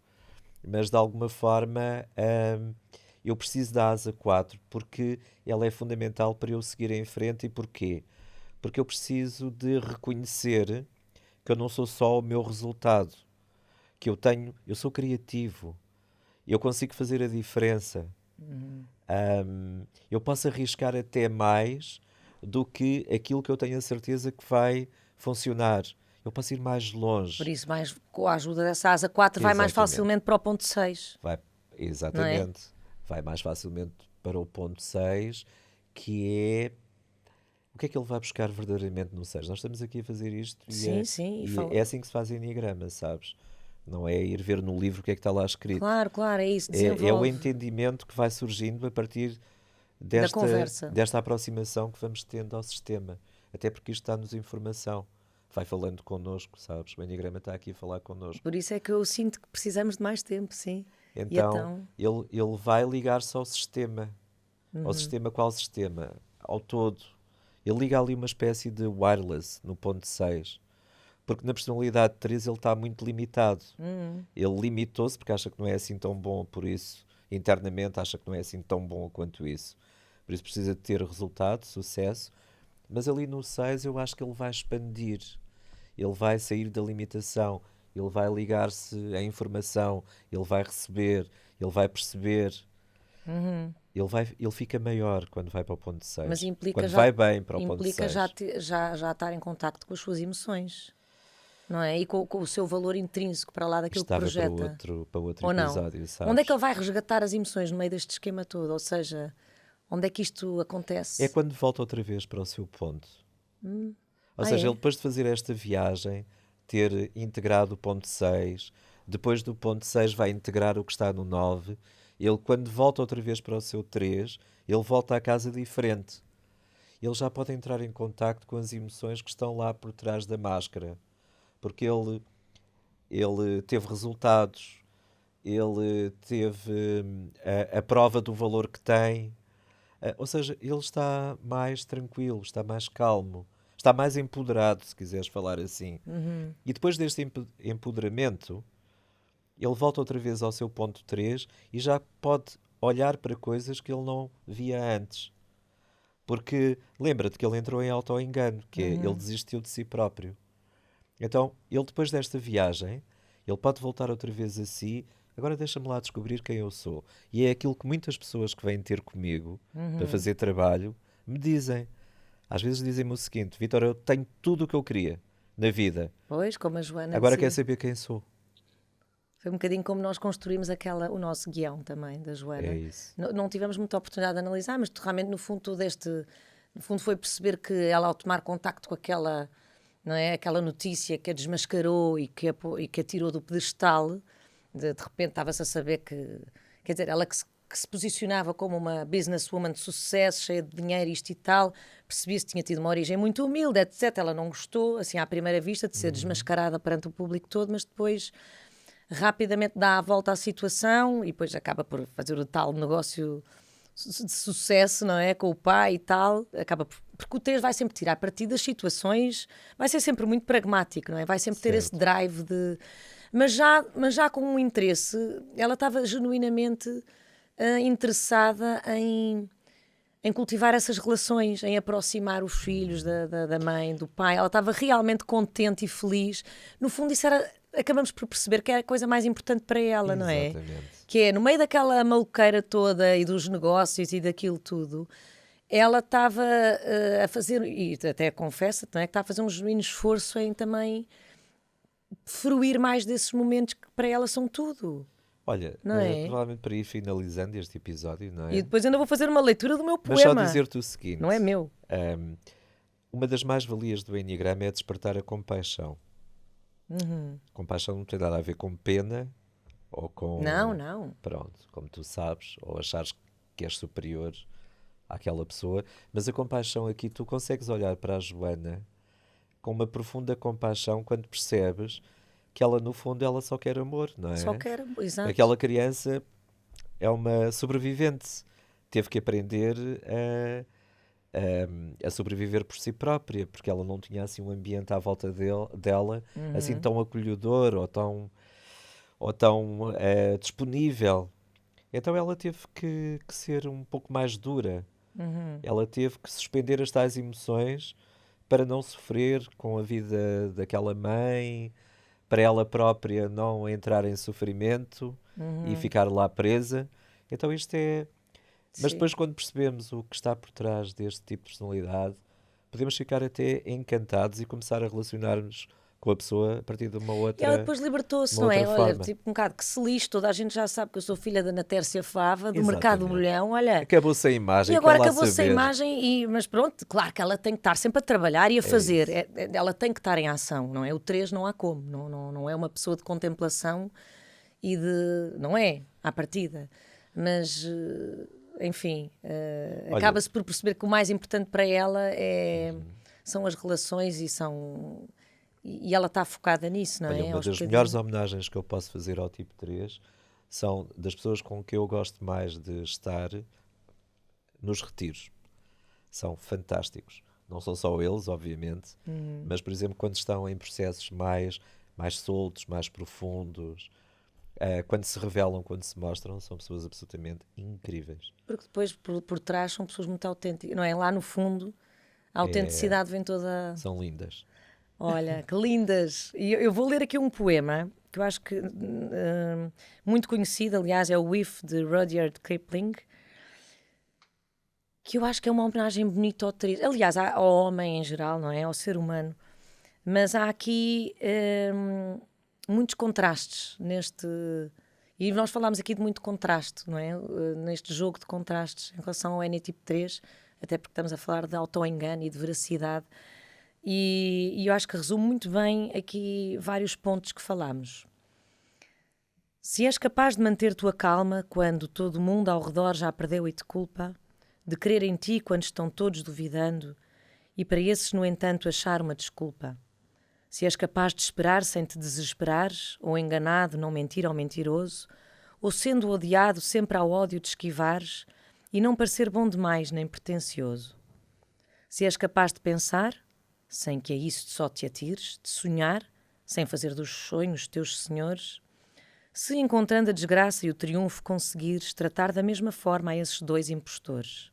Speaker 3: mas de alguma forma eu preciso da asa 4 porque ela é fundamental para eu seguir em frente. E porquê? Porque eu preciso de reconhecer que eu não sou só o meu resultado, que eu sou criativo, eu consigo fazer a diferença. Eu posso arriscar até mais do que aquilo que eu tenho a certeza que vai funcionar. Eu posso ir mais longe.
Speaker 4: Por isso, com a ajuda dessa asa 4, vai mais
Speaker 3: Exatamente.
Speaker 4: facilmente para o ponto 6.
Speaker 3: Exatamente. Vai mais facilmente para o ponto 6, que é... O que é que ele vai buscar verdadeiramente no 6? Nós estamos aqui a fazer isto
Speaker 4: Sim.
Speaker 3: é assim que se faz Enneagrama, sabes? Não é ir ver no livro o que é que está lá escrito.
Speaker 4: Claro, é isso.
Speaker 3: É o
Speaker 4: Desenvolve.
Speaker 3: entendimento que vai surgindo a partir
Speaker 4: conversa.
Speaker 3: desta aproximação que vamos tendo ao sistema. Até porque isto dá-nos informação. Vai falando connosco, sabes? O Enneagrama está aqui a falar connosco.
Speaker 4: Por isso é que eu sinto que precisamos de mais tempo, sim.
Speaker 3: Então, ele vai ligar-se ao sistema. Ao sistema, qual sistema? Ao todo. Ele liga ali uma espécie de wireless no ponto 6. Porque na personalidade 3 ele está muito limitado. Ele limitou-se porque acha que não é assim tão bom, por isso, internamente, acha que não é assim tão bom quanto isso. Por isso precisa de ter resultado, sucesso. Mas ali no 6 eu acho que ele vai expandir. Ele vai sair da limitação. Ele vai ligar-se à informação. Ele vai receber. Ele vai perceber. Ele fica maior quando vai para o ponto 6.
Speaker 4: Mas implica
Speaker 3: quando vai bem para o ponto 6.
Speaker 4: Implica já estar em contacto com as suas emoções. Não é? E com o seu valor intrínseco para lá daquilo
Speaker 3: Estava
Speaker 4: que projeta.
Speaker 3: para outro
Speaker 4: Ou não?
Speaker 3: episódio, sabes?
Speaker 4: Onde é que ele vai resgatar as emoções no meio deste esquema todo? Ou seja, onde é que isto acontece?
Speaker 3: É quando volta outra vez para o seu ponto. Ou seja, ele depois de fazer esta viagem, ter integrado o ponto 6, depois do ponto 6 vai integrar o que está no 9, ele quando volta outra vez para o seu 3, ele volta à casa diferente. Ele já pode entrar em contacto com as emoções que estão lá por trás da máscara. Porque ele teve resultados, ele teve a prova do valor que tem. Ou seja, ele está mais tranquilo, está mais calmo, está mais empoderado, se quiseres falar assim. E depois deste empoderamento, ele volta outra vez ao seu ponto 3 e já pode olhar para coisas que ele não via antes. Porque lembra-te que ele entrou em auto-engano, que é, ele desistiu de si próprio. Então, ele depois desta viagem, ele pode voltar outra vez a si. Agora deixa-me lá descobrir quem eu sou. E é aquilo que muitas pessoas que vêm ter comigo para fazer trabalho me dizem. Às vezes dizem-me o seguinte: Vítor, eu tenho tudo o que eu queria. na vida.
Speaker 4: Pois, como a Joana
Speaker 3: Agora
Speaker 4: dizia.
Speaker 3: quer saber quem sou.
Speaker 4: Foi um bocadinho como nós construímos o nosso guião também, da Joana.
Speaker 3: É isso.
Speaker 4: Não tivemos muita oportunidade de analisar, mas realmente, no fundo, no fundo foi perceber que ela, ao tomar contacto com aquela, não é, aquela notícia que a desmascarou e que a tirou do pedestal, de repente estava-se a saber que, quer dizer, ela que se posicionava como uma businesswoman de sucesso, cheia de dinheiro, isto e tal, percebia-se que tinha tido uma origem muito humilde, etc. Ela não gostou, assim, à primeira vista, de ser desmascarada perante o público todo, mas depois rapidamente dá a volta à situação e depois acaba por fazer o tal negócio de sucesso, não é? Com o pai e tal, porque o Tejo vai sempre tirar partido das situações, vai ser sempre muito pragmático, não é? Vai sempre ter esse drive de... Mas já com um interesse, ela estava genuinamente interessada em cultivar essas relações, em aproximar os filhos da mãe, do pai. Ela estava realmente contente e feliz. No fundo, isso era... Acabamos por perceber que é a coisa mais importante para ela, não é?
Speaker 3: Exatamente.
Speaker 4: Que é, no meio daquela maluqueira toda e dos negócios e daquilo tudo, ela estava a fazer, e até confessa, não é, que está a fazer um genuíno esforço em também fruir mais desses momentos que para ela são tudo.
Speaker 3: Olha,
Speaker 4: Não é?
Speaker 3: provavelmente para ir finalizando este episódio, não é?
Speaker 4: E depois ainda vou fazer uma leitura do meu
Speaker 3: Mas só
Speaker 4: poema.
Speaker 3: dizer-te o seguinte.
Speaker 4: Não é meu.
Speaker 3: Uma das mais-valias do Enneagrama é despertar a compaixão. Compaixão não tem nada a ver com pena ou com...
Speaker 4: Não.
Speaker 3: Pronto, como tu sabes, ou achares que és superior àquela pessoa. Mas a compaixão aqui, tu consegues olhar para a Joana com uma profunda compaixão quando percebes que ela, no fundo, ela só quer amor, não é?
Speaker 4: Só quero, exato.
Speaker 3: Aquela criança é uma sobrevivente. Teve que aprender a sobreviver por si própria, porque ela não tinha assim um ambiente à volta dela assim tão acolhedor ou tão disponível. Então ela teve que ser um pouco mais dura. Ela teve que suspender as tais emoções para não sofrer com a vida daquela mãe, para ela própria não entrar em sofrimento e ficar lá presa. Então isto é... Mas depois, quando percebemos o que está por trás deste tipo de personalidade, podemos ficar até encantados e começar a relacionar-nos com a pessoa a partir de uma outra...
Speaker 4: E ela depois libertou-se,
Speaker 3: uma
Speaker 4: não é?
Speaker 3: outra
Speaker 4: Olha,
Speaker 3: forma.
Speaker 4: tipo um bocado que se lixe, toda a gente já sabe que eu sou filha da Ana Tércia Fava, do
Speaker 3: Exatamente.
Speaker 4: Mercado do Molhão, olha...
Speaker 3: Acabou-se a imagem,
Speaker 4: E agora
Speaker 3: quer lá
Speaker 4: acabou-se a
Speaker 3: saber.
Speaker 4: imagem, mas pronto, claro que ela tem que estar sempre a trabalhar e a fazer. Ela tem que estar em ação, não é? O 3 não há como, não é uma pessoa de contemplação e de... Não é, à partida. Mas... enfim, acaba-se por perceber que o mais importante para ela são as relações e ela está focada nisso, não é?
Speaker 3: Olha, uma
Speaker 4: Aos
Speaker 3: das
Speaker 4: bocadinhos.
Speaker 3: melhores homenagens que eu posso fazer ao tipo 3 são das pessoas com que eu gosto mais de estar nos retiros. São fantásticos. Não são só eles, obviamente, mas, por exemplo, quando estão em processos mais soltos, mais profundos, quando se revelam, quando se mostram, são pessoas absolutamente incríveis.
Speaker 4: Porque depois, por trás, são pessoas muito autênticas, não é? Lá no fundo, a autenticidade vem toda...
Speaker 3: São lindas.
Speaker 4: Olha, que lindas! E eu vou ler aqui um poema que eu acho que muito conhecido, aliás, é o If, de Rudyard Kipling, que eu acho que é uma homenagem bonita ao triste. Aliás, ao homem em geral, não é? Ao ser humano. Mas há aqui muitos contrastes neste... E nós falámos aqui de muito contraste, não é? Neste jogo de contrastes em relação ao N-tipo 3, até porque estamos a falar de auto-engano e de veracidade. E eu acho que resume muito bem aqui vários pontos que falámos. Se és capaz de manter tua calma quando todo o mundo ao redor já perdeu e te culpa, de crer em ti quando estão todos duvidando, e para esses, no entanto, achar uma desculpa. Se és capaz de esperar sem te desesperares, ou enganado não mentir ao mentiroso, ou sendo odiado sempre ao ódio te esquivares, e não parecer bom demais nem pretencioso. Se és capaz de pensar, sem que a isso só te atires, de sonhar, sem fazer dos sonhos teus senhores, se encontrando a desgraça e o triunfo conseguires tratar da mesma forma a esses dois impostores.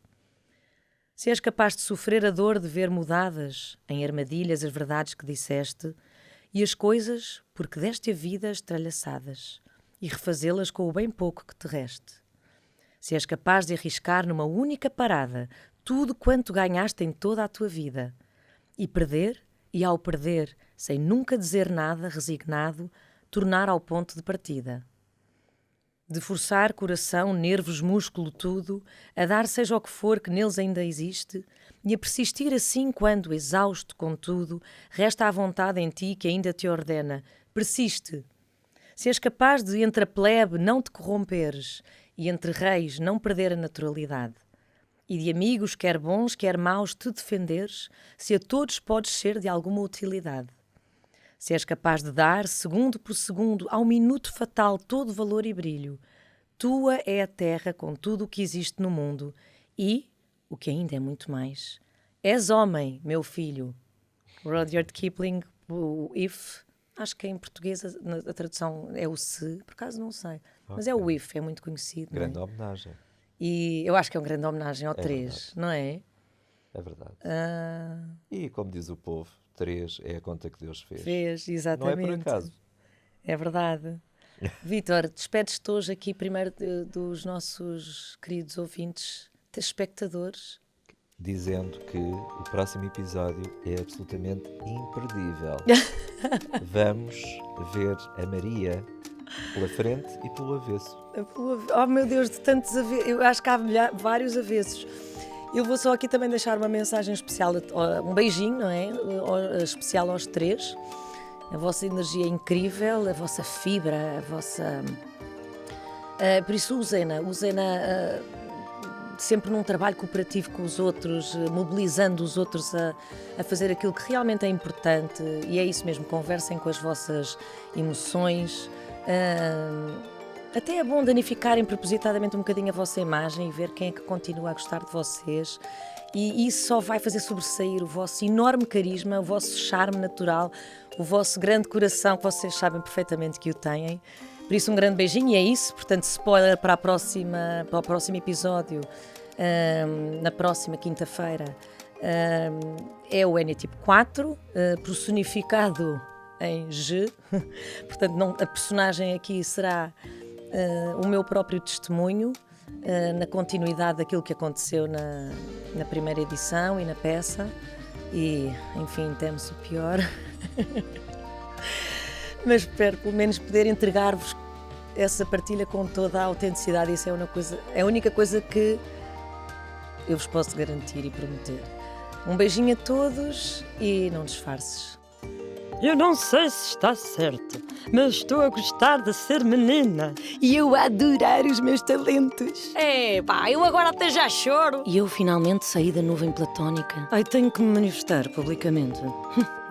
Speaker 4: Se és capaz de sofrer a dor de ver mudadas em armadilhas as verdades que disseste e as coisas porque deste a vida estralhaçadas e refazê-las com o bem pouco que te reste. Se és capaz de arriscar numa única parada tudo quanto ganhaste em toda a tua vida e perder e ao perder, sem nunca dizer nada, resignado, tornar ao ponto de partida. De forçar coração, nervos, músculo, tudo, a dar seja o que for que neles ainda existe, e a persistir assim quando, exausto com tudo, resta a vontade em ti que ainda te ordena. Persiste. Se és capaz de, entre a plebe, não te corromperes, e entre reis não perder a naturalidade, e de amigos, quer bons, quer maus, te defenderes, se a todos podes ser de alguma utilidade. Se és capaz de dar, segundo por segundo, ao minuto fatal todo valor e brilho, tua é a terra com tudo o que existe no mundo e, o que ainda é muito mais, és homem, meu filho. Rudyard Kipling, o If, acho que em português a tradução é o se, por acaso não sei, mas é o If, é muito conhecido.
Speaker 3: Grande
Speaker 4: não é?
Speaker 3: homenagem.
Speaker 4: E eu acho que é uma grande homenagem ao 3, não é?
Speaker 3: É verdade. E como diz o povo, 3 é a conta que Deus fez.
Speaker 4: Fez,
Speaker 3: Não é
Speaker 4: exatamente.
Speaker 3: por acaso.
Speaker 4: É verdade. Vítor, despedes-te hoje aqui primeiro dos nossos queridos ouvintes, espectadores.
Speaker 3: Dizendo que o próximo episódio é absolutamente imperdível. Vamos ver a Maria pela frente e pelo avesso.
Speaker 4: Oh meu Deus, de tantos avessos, eu acho que há vários avessos. Eu vou só aqui também deixar uma mensagem especial, um beijinho, não é? Especial aos 3. A vossa energia é incrível, a vossa fibra, a vossa... por isso usem-na sempre num trabalho cooperativo com os outros, mobilizando os outros a fazer aquilo que realmente é importante, e é isso mesmo, conversem com as vossas emoções. Até é bom danificarem propositadamente um bocadinho a vossa imagem e ver quem é que continua a gostar de vocês, e isso só vai fazer sobressair o vosso enorme carisma, o vosso charme natural, o vosso grande coração, que vocês sabem perfeitamente que o têm. Por isso, um grande beijinho, e é isso. Portanto, spoiler para o próximo episódio, na próxima quinta-feira, é o Eneatipo 4, personificado em G. Portanto, a personagem aqui será o meu próprio testemunho, na continuidade daquilo que aconteceu na primeira edição e na peça. E, enfim, temos o pior. Mas espero pelo menos poder entregar-vos essa partilha com toda a autenticidade. Isso é a única coisa que eu vos posso garantir e prometer. Um beijinho a todos e não disfarces.
Speaker 1: Eu não sei se está certo, mas estou a gostar de ser menina.
Speaker 2: E eu a adorar os meus talentos.
Speaker 1: Eu agora até já choro.
Speaker 2: E eu finalmente saí da nuvem platónica.
Speaker 1: Ai, tenho que me manifestar publicamente.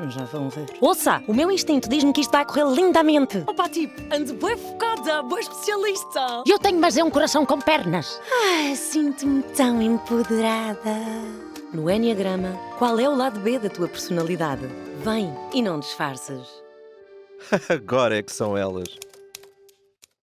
Speaker 1: Já vão ver.
Speaker 2: Ouça, o meu instinto diz-me que isto vai correr lindamente.
Speaker 1: Opa, tipo, ando bem focada, boa especialista.
Speaker 6: Eu tenho, mas é um coração com pernas.
Speaker 2: Sinto-me tão empoderada. No Enneagrama, qual é o lado B da tua personalidade? Vem e não disfarces.
Speaker 7: Agora é que são elas.